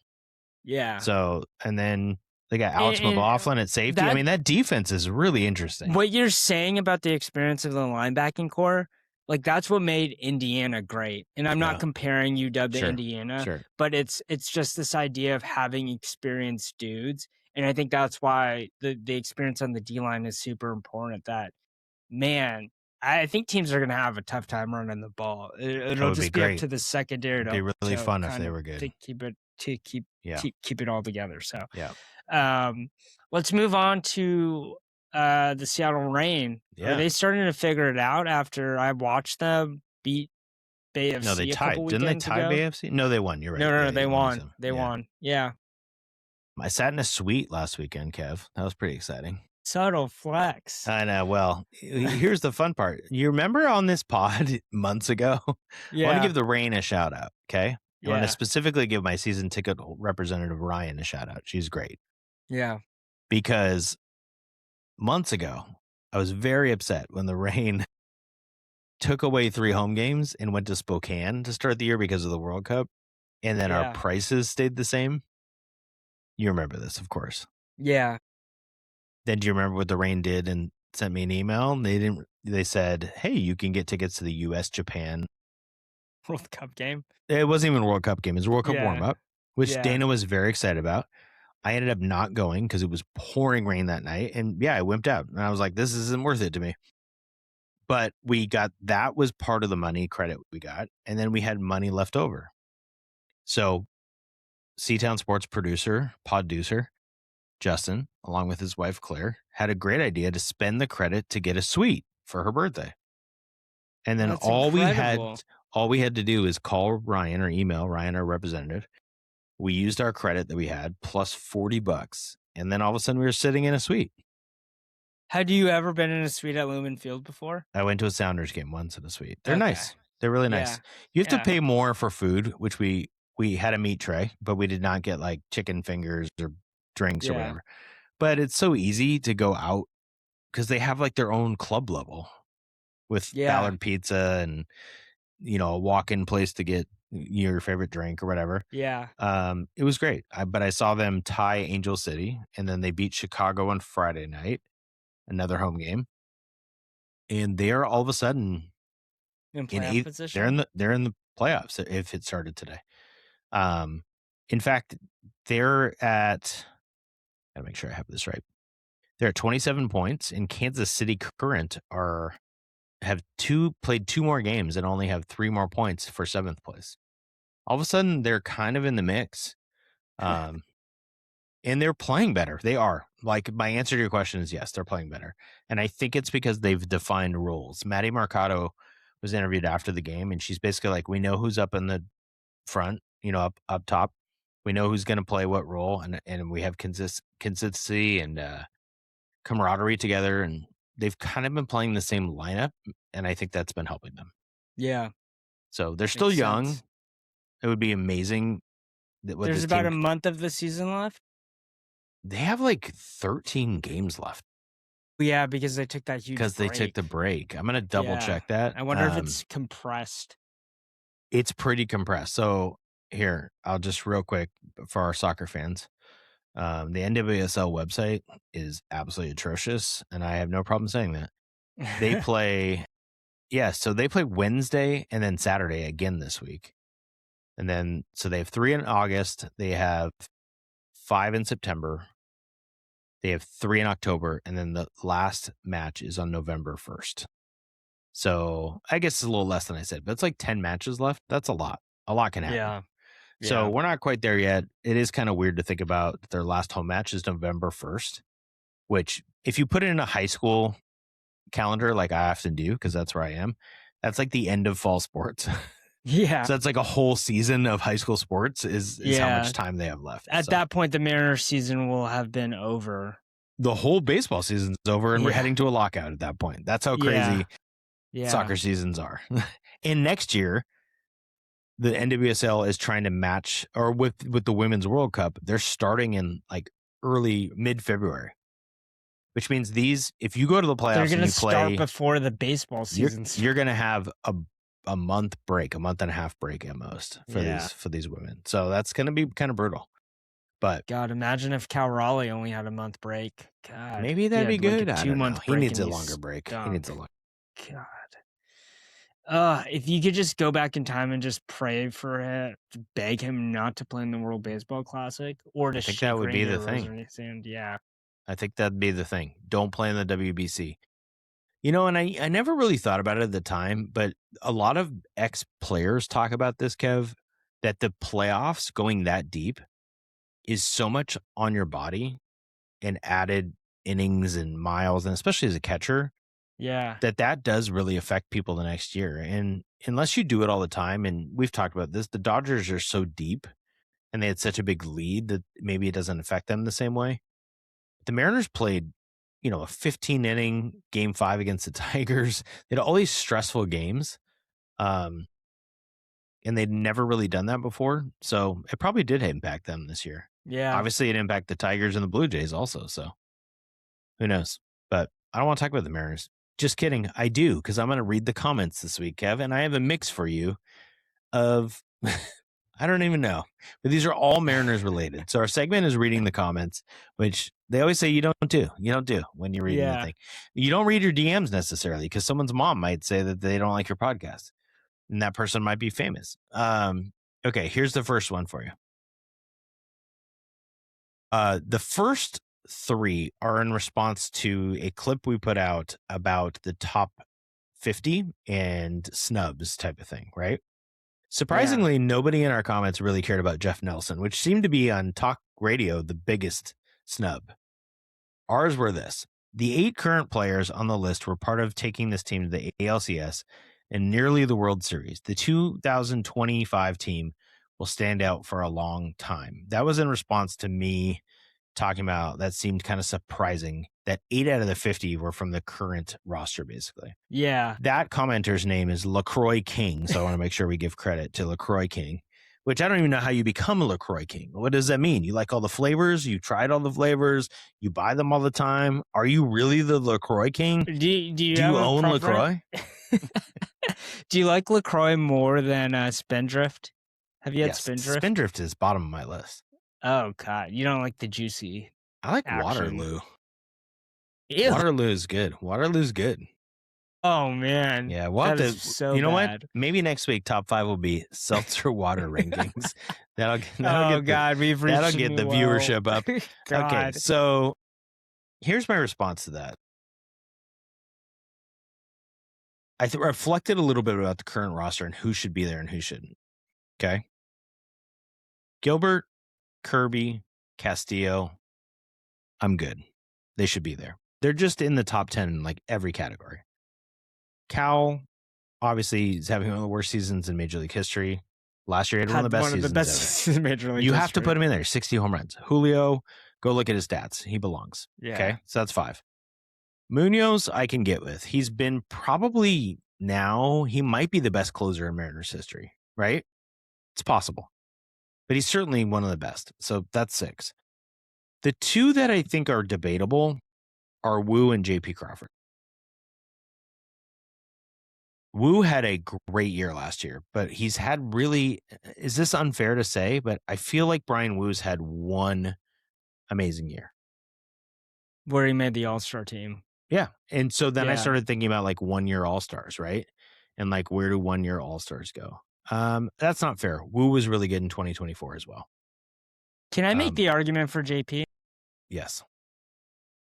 Yeah. So, and then they got Alex McLaughlin at safety. I mean, that defense is really interesting. What you're saying about the experience of the linebacking core, like that's what made Indiana great. And I'm not comparing UW to Indiana, but it's just this idea of having experienced dudes. And I think that's why the experience on the D-line is super important. That, man, I think teams are going to have a tough time running the ball. It'll just be up to the secondary. It'd be really fun if they were good. To keep it all together. So yeah. Let's move on to the Seattle Reign. Yeah. Are they starting to figure it out after I watched them beat Bay FC? No, they tied. Didn't they tie Bay FC? No, they won. You're right. No, they won. They won. Yeah. I sat in a suite last weekend, Kev. That was pretty exciting. Subtle flex. I know. Well, here's the fun part. You remember on this pod months ago? I want to give the Reign a shout out. Okay. I want to specifically give my season ticket representative Ryan a shout out. She's great. Yeah. Because months ago, I was very upset when the Reign took away 3 home games and went to Spokane to start the year because of the World Cup. And then our prices stayed the same. You remember this, of course. Yeah. Then do you remember what the Reign did and sent me an email? They said, hey, you can get tickets to the US-Japan World Cup game. It wasn't even a World Cup game. It was a World Cup warm-up, which Dana was very excited about. I ended up not going because it was pouring rain that night. And I wimped out. And I was like, this isn't worth it to me. But that was part of the money credit we got. And then we had money left over. So SeaTown Sports podducer, Justin, along with his wife, Claire, had a great idea to spend the credit to get a suite for her birthday. And then all we had to do is call Ryan or email Ryan, our representative. We used our credit that we had plus $40. And then all of a sudden we were sitting in a suite. Had you ever been in a suite at Lumen Field before? I went to a Sounders game once in a suite. They're nice. They're really nice. You have to pay more for food, which we had a meat tray, but we did not get like chicken fingers or drinks or whatever. But it's so easy to go out because they have like their own club level with Ballard Pizza and, a walk-in place to get your favorite drink or whatever. Yeah. It was great. But I saw them tie Angel City, and then they beat Chicago on Friday night, another home game. And they are all of a sudden in playoff position. They're in the playoffs if it started today. In fact, they're at, gotta make sure I have this right. They're at 27 points, and Kansas City Current have played 2 more games and only have 3 more points for 7th place. All of a sudden, they're kind of in the mix. And they're playing better. They are. Like, my answer to your question is yes, they're playing better. And I think it's because they've defined roles. Maddie Mercado was interviewed after the game, and she's basically like, we know who's up in the front, up top. We know who's going to play what role, and we have consistency and camaraderie together, and they've kind of been playing the same lineup, and I think that's been helping them. Yeah. So they're still young. It would be amazing. There's about a month of the season left. They have like 13 games left. Yeah, because they took that huge because they took the break. I'm going to double check that. I wonder if it's compressed. It's pretty compressed. So here, I'll just real quick for our soccer fans. The NWSL website is absolutely atrocious, and I have no problem saying that. They play, so they play Wednesday and then Saturday again this week. And then, so they have 3 in August. They have 5 in September. They have 3 in October. And then the last match is on November 1st. So I guess it's a little less than I said, but it's like 10 matches left. That's a lot. A lot can happen. Yeah. So we're not quite there yet. It is kind of weird to think about their last home match is November 1st, which if you put it in a high school calendar, like I often do, because that's where I am, that's like the end of fall sports. Yeah. So that's like a whole season of high school sports is how much time they have left. At that point, the Mariners season will have been over. The whole baseball season's over, and we're heading to a lockout at that point. That's how crazy soccer seasons are. And next year, the NWSL is trying to match, or with the Women's World Cup, they're starting in like mid-February. Which means if you go to the playoffs, they're going to start before the baseball season. You're going to have a month break, a month and a half break at most for these women. So that's going to be kind of brutal. But God, imagine if Cal Raleigh only had a month break. God, maybe that'd be good. Like a 2-month break. He needs a longer break. He needs a longer. God. If you could just go back in time and just pray for it, beg him not to play in the World Baseball Classic, or to think that would be the thing. Yeah. I think that'd be the thing. Don't play in the WBC. And I never really thought about it at the time, but a lot of ex-players talk about this, Kev, that the playoffs going that deep is so much on your body and added innings and miles, and especially as a catcher, that does really affect people the next year. And unless you do it all the time, and we've talked about this, the Dodgers are so deep and they had such a big lead that maybe it doesn't affect them the same way. The Mariners played, a 15-inning Game 5 against the Tigers. They had all these stressful games, and they'd never really done that before. So it probably did impact them this year. Yeah. Obviously, it impacted the Tigers and the Blue Jays also. So who knows? But I don't want to talk about the Mariners. Just kidding. I do, because I'm going to read the comments this week, Kevin. I have a mix for you of... I don't even know, but these are all Mariners related. So our segment is reading the comments, which they always say you don't do when you're reading the thing. You don't read your DMs necessarily, because someone's mom might say that they don't like your podcast, and that person might be famous. Okay, here's the first one for you. The first 3 are in response to a clip we put out about the top 50 and snubs type of thing, right? Surprisingly, nobody in our comments really cared about Jeff Nelson, which seemed to be on talk radio the biggest snub. Ours were this. The 8 current players on the list were part of taking this team to the ALCS and nearly the World Series. The 2025 team will stand out for a long time. That was in response to me talking about that seemed kind of surprising that 8 out of the 50 were from the current roster, basically. Yeah. That commenter's name is LaCroix King, so I want to make sure we give credit to LaCroix King, which I don't even know how you become a LaCroix King. What does that mean? You like all the flavors? You tried all the flavors? You buy them all the time? Are you really the LaCroix King? Do you own LaCroix? Do you like LaCroix more than Spindrift? Have you had Spindrift? Spindrift is bottom of my list. Oh, God. You don't like the juicy I like action. Waterloo. Ew. Waterloo is good. Waterloo's good. Oh, man. Yeah, what you know what? Maybe next week top 5 will be seltzer water rankings. That'll get the viewership up. Okay, so here's my response to that. I reflected a little bit about the current roster and who should be there and who shouldn't. Okay. Gilbert, Kirby, Castillo, I'm good. They should be there. They're just in the top 10 in like every category. Cal, obviously, is having one of the worst seasons in Major League history. Last year, he had one of the best seasons in Major League history. You have to put him in there. 60 home runs. Julio, go look at his stats. He belongs. Yeah. Okay, so that's 5. Munoz, I can get with. He's been probably now, he might be the best closer in Mariners history, right? It's possible. But he's certainly one of the best. So that's 6. The 2 that I think are debatable are Wu and JP Crawford. Wu had a great year last year, but he's had really, is this unfair to say, but I feel like Brian Wu's had one amazing year. Where he made the All-Star team. Yeah. And so then I started thinking about like 1 year All-Stars, right? And like, where do 1 year All-Stars go? That's not fair. Wu was really good in 2024 as well. Can I make the argument for JP? Yes.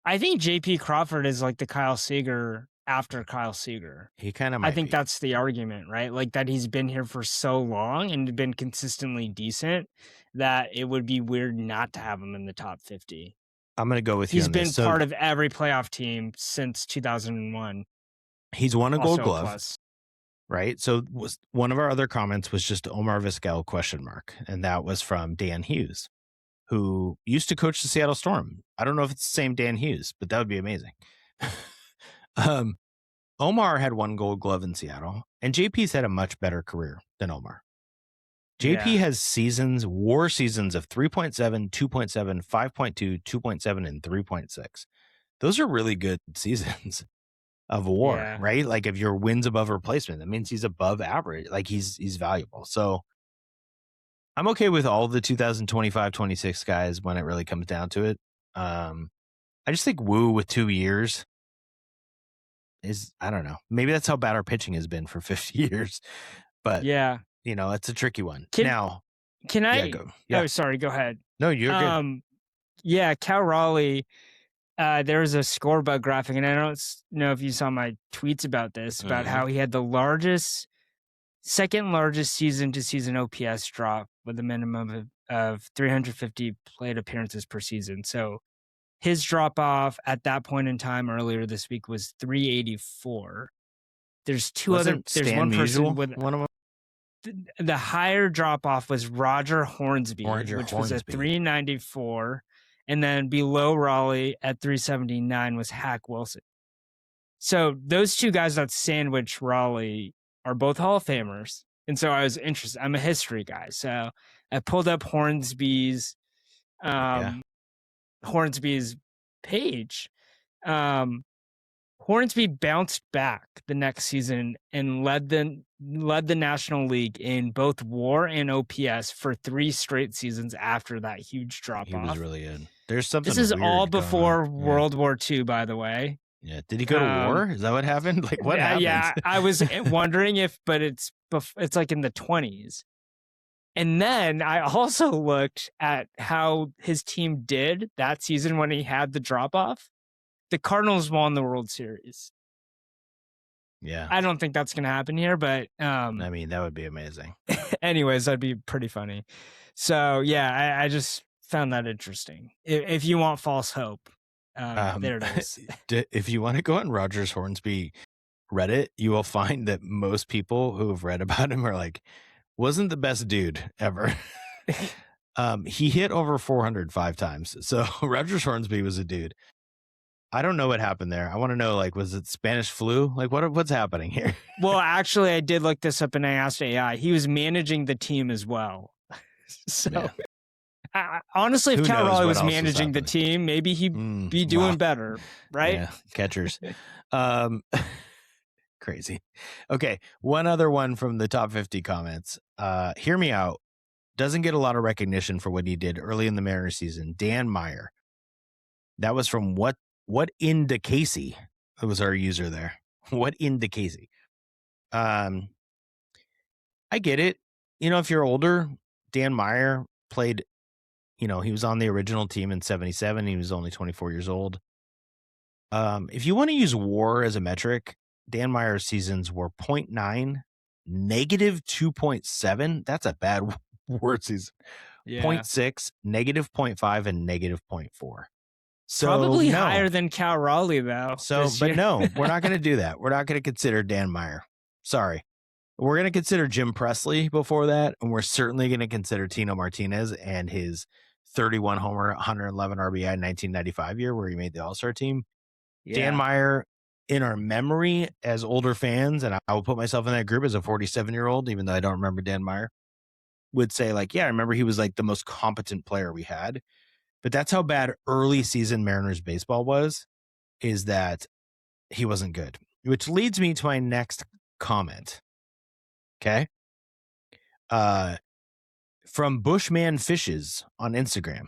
I think JP Crawford is like the Kyle Seager after Kyle Seager. He kind of might I think be. that's the argument, right? Like that he's been here for so long and been consistently decent that it would be weird not to have him in the top 50. I'm going to go with you on this. He's been part of every playoff team since 2001. He's won a Gold Glove, plus. Right? So one of our other comments was just Omar Vizquel ? And that was from Dan Hughes, who used to coach the Seattle Storm. I don't know if it's the same Dan Hughes, but that would be amazing. Omar had 1 Gold Glove in Seattle, and JP's had a much better career than Omar. JP has war seasons of 3.7, 2.7, 5.2, 2.7, and 3.6. Those are really good seasons of war, right? Like if your wins above replacement, that means he's above average. Like he's valuable. So I'm okay with all the 2025-26 guys when it really comes down to it. I just think Wu with 2 years is, I don't know. Maybe that's how bad our pitching has been for 50 years. But you know, it's a tricky one. Can I go. Oh, sorry, go ahead. No, you're good. Yeah, Cal Raleigh, there was a score bug graphic, and I don't know if you saw my tweets about this, about how he had the second largest season-to-season OPS drop with a minimum of 350 plate appearances per season. So his drop-off at that point in time earlier this week was 384. There's there's one person with one of them. The higher drop-off was Roger Hornsby, which was a 394. And then below Raleigh at 379 was Hack Wilson. So those two guys that sandwich Raleigh are both Hall of Famers. And so I was interested. I'm a history guy. So I pulled up Hornsby's page. Hornsby bounced back the next season and led the National League in both WAR and OPS for 3 straight seasons after that huge drop-off. He was really good. There's something. This is all before World War II, by the way. Yeah. Did he go to war? Is that what happened? Like what happened? Yeah, I was wondering but it's like in the 20s. And then I also looked at how his team did that season when he had the drop-off. The Cardinals won the World Series. Yeah. I don't think that's going to happen here, but I mean, that would be amazing. Anyways, that'd be pretty funny. So, yeah, I just found that interesting. If you want false hope, there it is. If you want to go on Rogers Hornsby Reddit, you will find that most people who have read about him are like, wasn't the best dude ever. He hit over 405 times. So Rogers Hornsby was a dude. I don't know what happened there. I want to know, like, was it Spanish flu? Like, what's happening here? Well, actually, I did look this up and I asked AI. He was managing the team as well. So, honestly, if Cal Raleigh was managing the team, maybe he'd be doing better, right? Yeah, catchers. Crazy. Okay, one other one from the top 50 comments. Hear me out. Doesn't get a lot of recognition for what he did early in the Mariners season. Dan Meyer. That was from What in Casey? That was our user there. What in Casey? I get it. You know, if you're older, Dan Meyer played, you know, he was on the original team in 77. He was only 24 years old. If you want to use WAR as a metric, Dan Meyer's seasons were 0.9, negative 2.7. That's a bad WAR season. Yeah. 0.6, negative 0.5, and negative 0.4. So probably higher than Cal Raleigh, though. So, but no, we're not going to do that. We're not going to consider Dan Meyer. Sorry. We're going to consider Jim Presley before that, and we're certainly going to consider Tino Martinez and his 31 homer, 111 RBI 1995 year where he made the All-Star team. Yeah. Dan Meyer, in our memory as older fans, and I will put myself in that group as a 47-year-old, even though I don't remember Dan Meyer, would say, like, yeah, I remember he was like the most competent player we had. But that's how bad early season Mariners baseball was. is that he wasn't good, which leads me to my next comment. Okay. From Bushman Fishes on Instagram.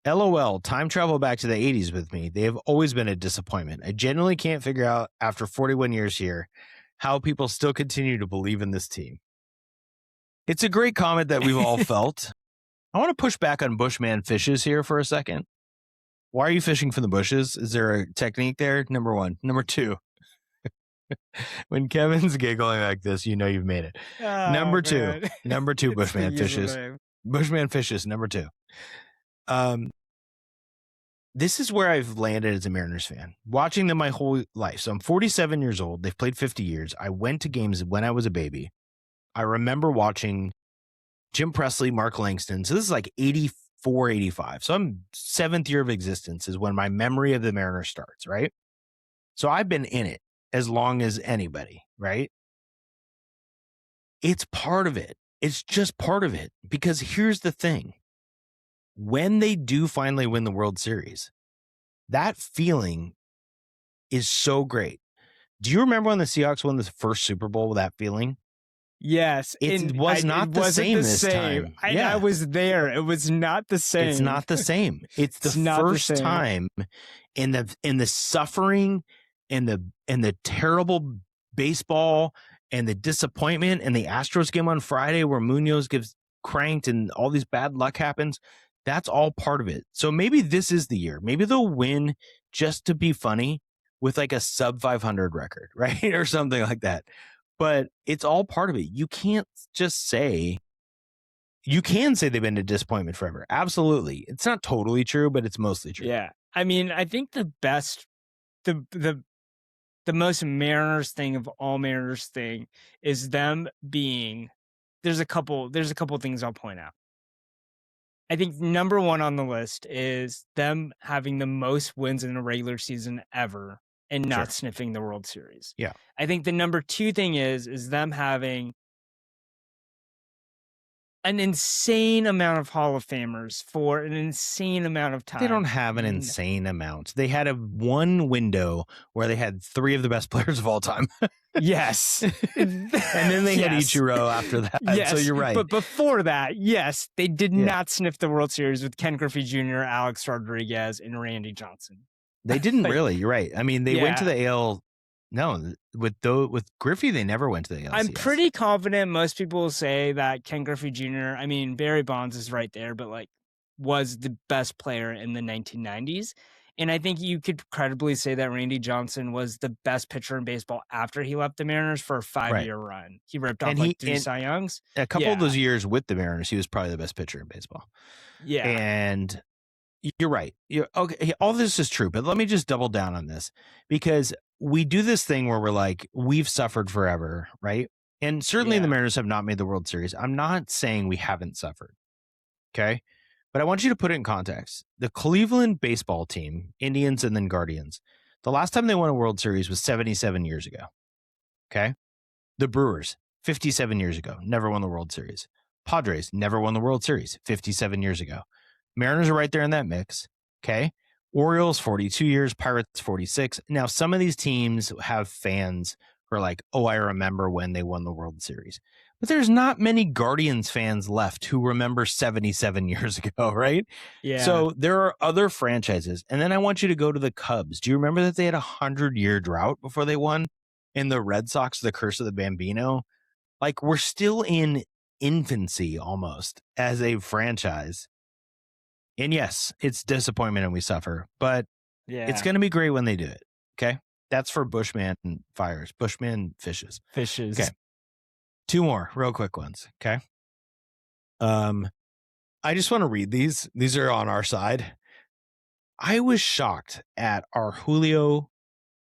LOL, time travel back to the 80s with me. They have always been a disappointment. I genuinely can't figure out, after 41 years here, how people still continue to believe in this team. It's a great comment that we've all felt. I want to push back on Bushman Fishes here for a second. Why are you fishing from the bushes? Is there a technique there? Number one. Number two, when Kevin's giggling like this, you know you've made it. Oh, number man. two, Bushman Fishes. Bushman Fishes, number two. This is where I've landed as a Mariners fan, watching them my whole life. So I'm 47 years old. They've played 50 years. I went to games when I was a baby. I remember watching Jim Presley, Mark Langston. So this is like 84, 85. So I'm 7th year of existence is when my memory of the Mariners starts, right? So I've been in it as long as anybody, right? It's part of it. It's just part of it. Because here's the thing. When they do finally win the World Series, that feeling is so great. Do you remember when the Seahawks won the first Super Bowl with that feeling? Yes. It was not the same this time. I was there. It was not the same. It's not the same. It's the first time in the suffering and the terrible baseball and the disappointment and the Astros game on Friday where Munoz gets cranked and all these bad luck happens. That's all part of it. So maybe this is the year. Maybe they'll win just to be funny with like a sub 500 record, right? Or something like that. But it's all part of it. You can't just say, you can say they've been a disappointment forever. Absolutely. It's not totally true, but it's mostly true. Yeah. I mean, I think the best, the most Mariners thing of all Mariners thing is them being, there's a couple things I'll point out. I think number one on the list is them having the most wins in a regular season ever and not sniffing the World Series. Yeah. I think the number two thing is them having an insane amount of Hall of Famers for an insane amount of time. They don't have an insane amount. They had one window where they had 3 of the best players of all time. Yes. And then they had Ichiro after that. Yes. So you're right. But before that, yes, they did not sniff the World Series with Ken Griffey Jr., Alex Rodriguez, and Randy Johnson. They didn't really. You're right. I mean, they went to the AL. No, with Griffey, they never went to the ALCS. I'm pretty confident most people will say that Ken Griffey Jr., I mean, Barry Bonds is right there, but like was the best player in the 1990s. And I think you could credibly say that Randy Johnson was the best pitcher in baseball after he left the Mariners for a 5-year run. He ripped off 3 Cy Youngs. A couple of those years with the Mariners, he was probably the best pitcher in baseball. Yeah. And you're right. Okay. All this is true, but let me just double down on this because we do this thing where we're like, we've suffered forever, right? And certainly the Mariners have not made the World Series. I'm not saying we haven't suffered. Okay. But I want you to put it in context. The Cleveland baseball team, Indians and then Guardians, the last time they won a World Series was 77 years ago. Okay. The Brewers, 57 years ago, never won the World Series. Padres never won the World Series 57 years ago. Mariners are right there in that mix. Okay. Orioles, 42 years, Pirates, 46. Now, some of these teams have fans who are like, oh, I remember when they won the World Series. But there's not many Guardians fans left who remember 77 years ago, right? Yeah. So there are other franchises. And then I want you to go to the Cubs. Do you remember that they had a 100-year drought before they won? And the Red Sox, the curse of the Bambino? Like, we're still in infancy almost as a franchise. And yes, it's disappointment and we suffer, but it's going to be great when they do it. Okay. That's for Bushman Fires, Bushman Fishes. Okay. 2 more real quick ones. Okay. I just want to read these. These are on our side. I was shocked at our Julio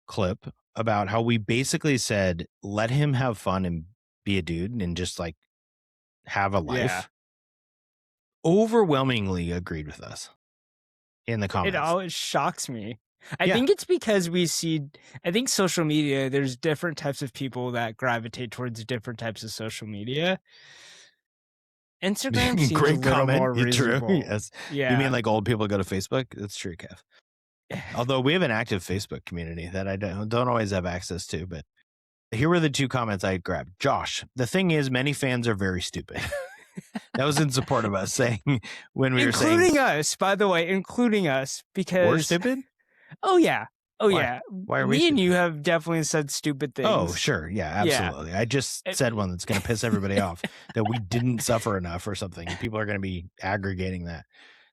clip about how we basically said, let him have fun and be a dude and just like have a life. Yeah. Overwhelmingly agreed with us in the comments. It always shocks me. I think it's because I think social media, there's different types of people that gravitate towards different types of social media. Instagram seems a little more reasonable. True. Yes. Yeah. You mean like old people go to Facebook? That's true, Kev. Although we have an active Facebook community that I don't always have access to, but here were the 2 comments I grabbed. Josh, the thing is, many fans are very stupid. That was in support of us saying when we were saying, including us, by the way, including us, because we're stupid. Oh yeah, Why are we? Me and stupid? you have definitely said stupid things. Oh sure, yeah, absolutely. Yeah. I just said one that's going to piss everybody off, that we didn't suffer enough or something. People are going to be aggregating that.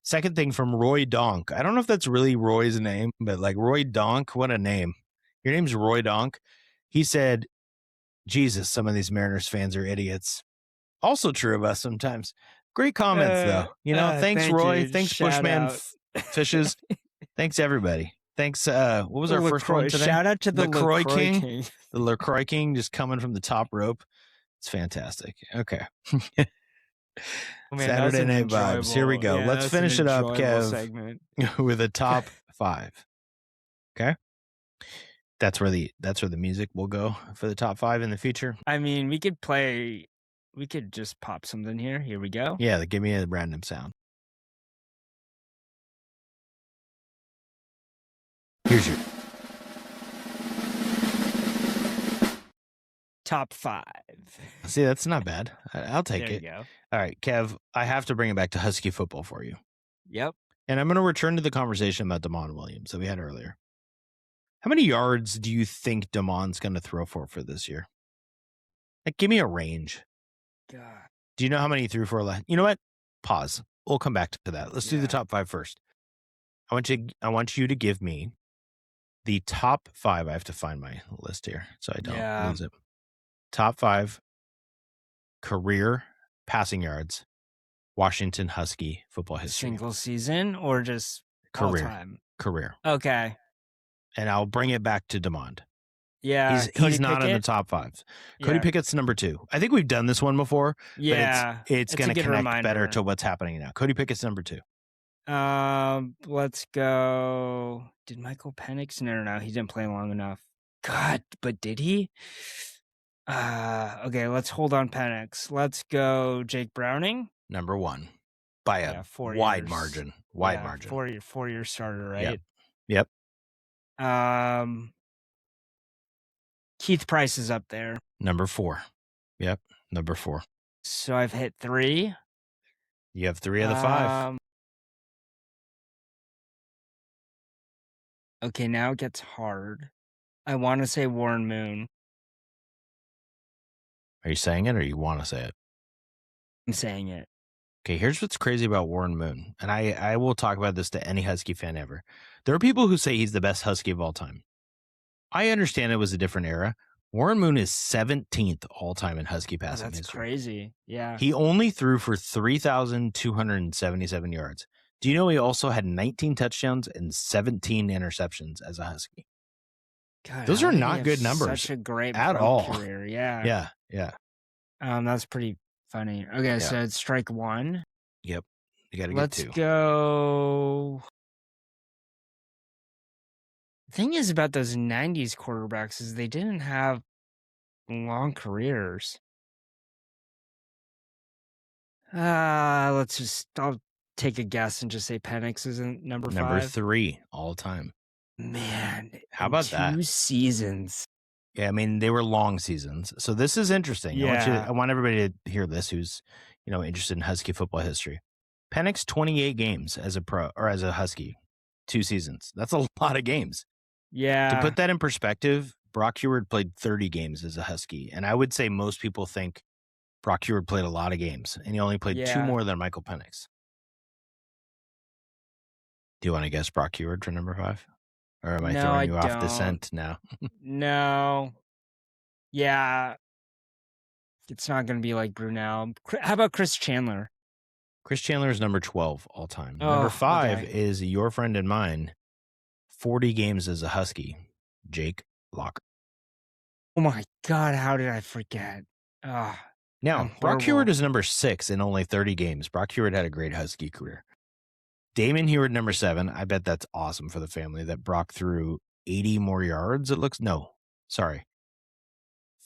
Second thing from Roy Donk. I don't know if that's really Roy's name, but like Roy Donk, what a name. Your name's Roy Donk. He said, Jesus, some of these Mariners fans are idiots. Also true of us sometimes. Great comments, though. Thanks, Roy. Thanks, Bushman Fishes. Thanks, everybody. Thanks. What was our first one today? Shout out to the LaCroix King. The LaCroix King just coming from the top rope. It's fantastic. Okay. Man, Saturday Night Vibes. Here we go. Yeah, let's finish it up, Kev, segment. with a top 5. Okay. That's where the music will go for the top 5 in the future. I mean, we could just pop something here. Here we go. Yeah, give me a random sound. Here's your top 5. See, that's not bad. I'll take there it. You go. All right, Kev, I have to bring it back to Husky football for you. Yep. And I'm going to return to the conversation about Damon Williams that we had earlier. How many yards do you think Damon's going to throw for this year? Like, give me a range. God. Do you know how many he threw for last? You know what? Pause. We'll come back to that. Let's do the top 5 first. I want you to give me the top 5. I have to find my list here so I don't lose it. Top 5 career passing yards, Washington Husky football history. Single season or just career? All-time? Career. Okay. And I'll bring it back to DeMond. Yeah. He's not in the top 5. Cody Pickett's number 2. I think we've done this one before. Yeah. But it's going to connect reminder. better to what's happening now. Cody Pickett's number 2. Let's go. Did Michael Penix? No. He didn't play long enough. God, but did he? Okay, let's hold on Penix. Let's go Jake Browning. Number 1. By a 4 wide years. margin. Margin. 4-year starter, right? Yep. Keith Price is up there. Number 4. Yep. Number 4. So I've hit 3. You have 3 of the 5. Okay, now it gets hard. I want to say Warren Moon. Are you saying it or you want to say it? I'm saying it. Okay, here's what's crazy about Warren Moon. And I will talk about this to any Husky fan ever. There are people who say he's the best Husky of all time. I understand it was a different era. Warren Moon is 17th all-time in Husky passing history. That's crazy. Yeah. He only threw for 3,277 yards. Do you know he also had 19 touchdowns and 17 interceptions as a Husky? God, those are not good numbers. Such a great at all. Career. Yeah. Yeah. That's pretty funny. Okay, so it's strike 1. Yep. You got to get 2. Let's go. The thing is about those 90s quarterbacks is they didn't have long careers. I'll take a guess and just say Penix isn't number 5. Number 3 all time. Man, how about that? 2 seasons. Yeah, I mean, they were long seasons. So this is interesting. Yeah. I want everybody to hear this who's, interested in Husky football history. Penix 28 games as a pro or as a Husky, 2 seasons. That's a lot of games. Yeah. To put that in perspective, Brock Heward played 30 games as a Husky. And I would say most people think Brock Heward played a lot of games. And he only played 2 more than Michael Penix. Do you want to guess Brock Heward for number 5? Or am I throwing you off the scent now? No. Yeah. It's not going to be like Brunel. How about Chris Chandler? Chris Chandler is number 12 all time. Oh, number 5 is your friend and mine, 40 games as a Husky, Jake Locker. Oh my God, how did I forget? Now, Brock Heward is number 6 in only 30 games. Brock Heward had a great Husky career. Damon Heward, number 7. I bet that's awesome for the family that Brock threw 80 more yards.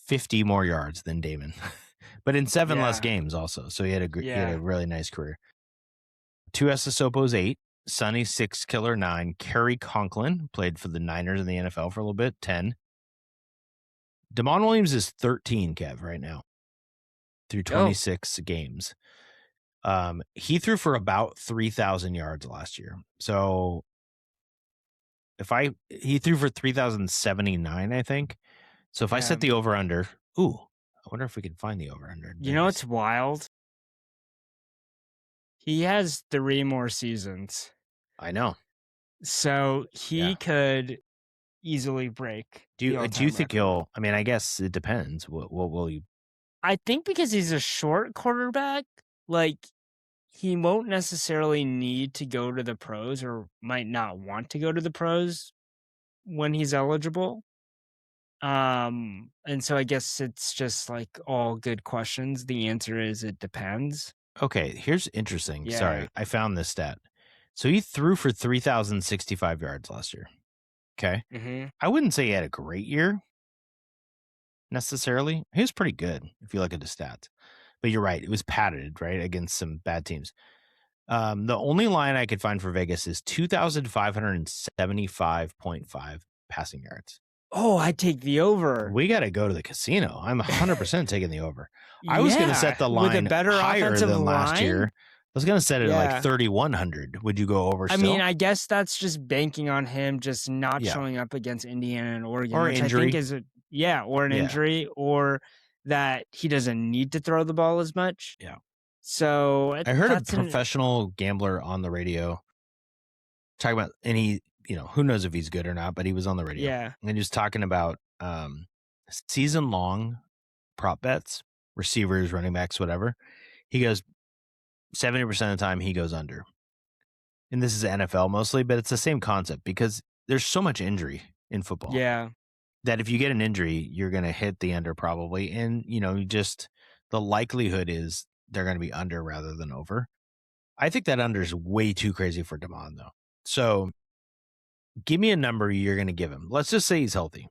50 more yards than Damon, but in 7 less games also. So he had a really nice career. 2 Esosopos 8. Sonny 6 killer 9. Kerry Conklin played for the Niners in the NFL for a little bit, 10. Damon Williams is 13, Kev, right now through 26 games. He threw for about 3,000 yards last year. So he threw for 3,079, I think. So if I set the over under, I wonder if we can find the over under. You know what's wild? He has 3 more seasons. I know. So he could easily break. Do you think record. he'll? I mean, I guess it depends. What will you? I think because he's a short quarterback, like he won't necessarily need to go to the pros or might not want to go to the pros when he's eligible. And so I guess it's just like all good questions. The answer is it depends. Okay, here's interesting. Yeah. Sorry, I found this stat. So he threw for 3,065 yards last year. Okay. Mm-hmm. I wouldn't say he had a great year necessarily. He was pretty good if you look at the stats. But you're right. It was padded, right, against some bad teams. The only line I could find for Vegas is 2,575.5 passing yards. Oh, I take the over. We got to go to the casino. I'm 100% taking the over. I was going to set the line with a better higher than last year. I was going to set it at like 3,100. Would you go over still? I mean, I guess that's just banking on him just not showing up against Indiana and Oregon. Or which injury. I think is or an injury, or that he doesn't need to throw the ball as much. Yeah. So I heard a professional gambler on the radio talking about, and he, who knows if he's good or not, but he was on the radio. Yeah. And he was talking about season-long prop bets, receivers, running backs, whatever. He goes, 70% of the time he goes under. And this is NFL mostly, but it's the same concept because there's so much injury in football. Yeah. That if you get an injury, you're going to hit the under probably. And, just the likelihood is they're going to be under rather than over. I think that under is way too crazy for Damon, though. So give me a number you're going to give him. Let's just say he's healthy.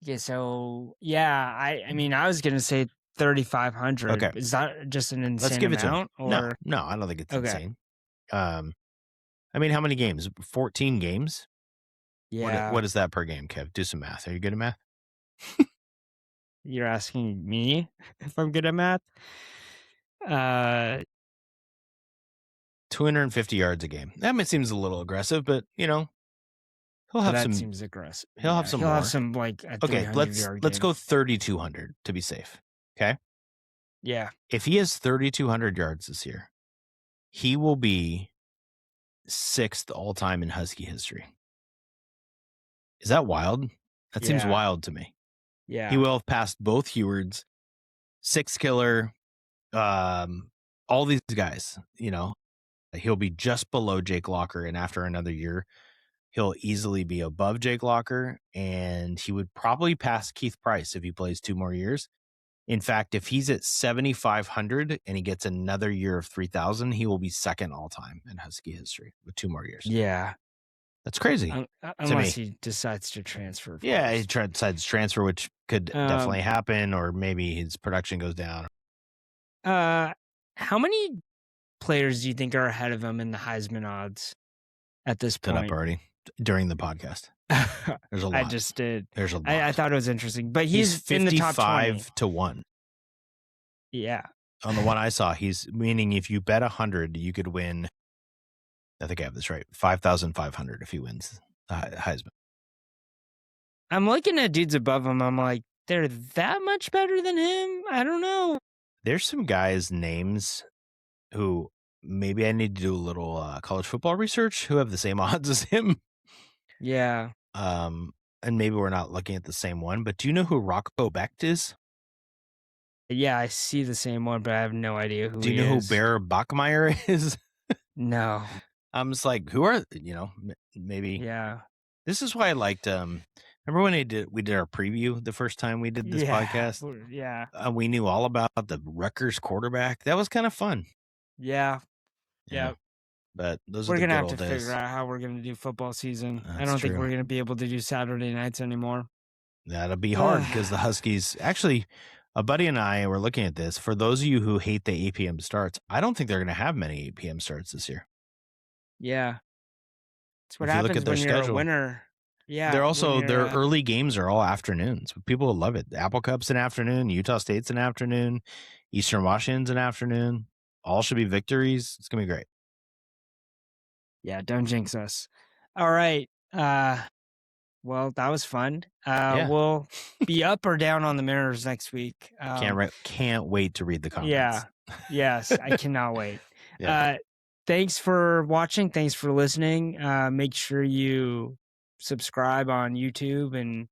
Yeah. So, I mean, I was going to say 3,500. Okay. Is that just an insane Let's give it amount? to him. No, I don't think it's insane. I mean, how many games? 14 games? Yeah. What is that per game, Kev? Do some math. Are you good at math? You're asking me if I'm good at math? 250 yards a game. That seems a little aggressive, but he'll have some. That seems aggressive. He'll have some more. He'll have some like. Okay, let's go 3,200 to be safe. Okay. Yeah. If he has 3,200 yards this year, he will be 6th all time in Husky history. Is that wild? That seems wild to me. Yeah. He will have passed both Hewards, 6 killer, all these guys, he'll be just below Jake Locker. And after another year, he'll easily be above Jake Locker. And he would probably pass Keith Price if he plays 2 more years. In fact, if he's at 7,500 and he gets another year of 3,000, he will be 2nd all time in Husky history with 2 more years. Yeah. That's crazy. Unless he decides to transfer. Yeah, he decides to transfer, which could definitely happen, or maybe his production goes down. How many players do you think are ahead of him in the Heisman odds at this point? Put up already during the podcast. There's a lot. I just did. There's a lot. I thought it was interesting, but he's in the top 20. 55 to 1. Yeah. On the one I saw, he's meaning if you bet 100, you could win. I think I have this right. 5,500 if he wins the Heisman. I'm looking at dudes above him. I'm like, they're that much better than him? I don't know. There's some guys' names who maybe I need to do a little college football research who have the same odds as him. Yeah. And maybe we're not looking at the same one, but do you know who Rocco Becht is? Yeah, I see the same one, but I have no idea who he is. Do you know who Bear Bachmeier is? No. I'm just like, who are, maybe. Yeah. This is why I liked, remember when we did our preview the first time we did this podcast? Yeah. We knew all about the Rutgers quarterback. That was kind of fun. Yeah. Yeah. But those we're are the going to good have to old days. figure out how we're going to do football season. That's I don't think true. we're going to be able to do Saturday nights anymore. That'll be hard because the Huskies, actually, a buddy and I were looking at this. For those of you who hate the 8 p.m. starts, I don't think they're going to have many 8 p.m. starts this year. Yeah. That's what If you look happens at their when you're a schedule. winner. Yeah. They're when also you're, their early games are all afternoons. People love it. The Apple Cup's an afternoon. Utah State's an afternoon. Eastern Washington's an afternoon. All should be victories. It's gonna be great. Yeah, don't jinx us. All right. Well, that was fun. We'll be up or down on the Mariners next week. Can't wait to read the comments. Yeah. Yes, I cannot wait. Yeah. Thanks for watching. Thanks for listening. Make sure you subscribe on YouTube and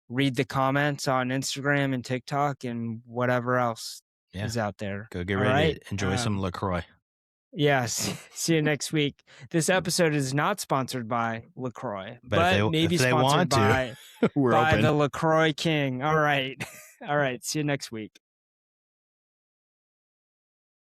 read the comments on Instagram and TikTok and whatever else is out there. Go get ready to enjoy some LaCroix. Yes. See you next week. This episode is not sponsored by LaCroix, but maybe sponsored by we're open. the LaCroix King. All right. All right. See you next week.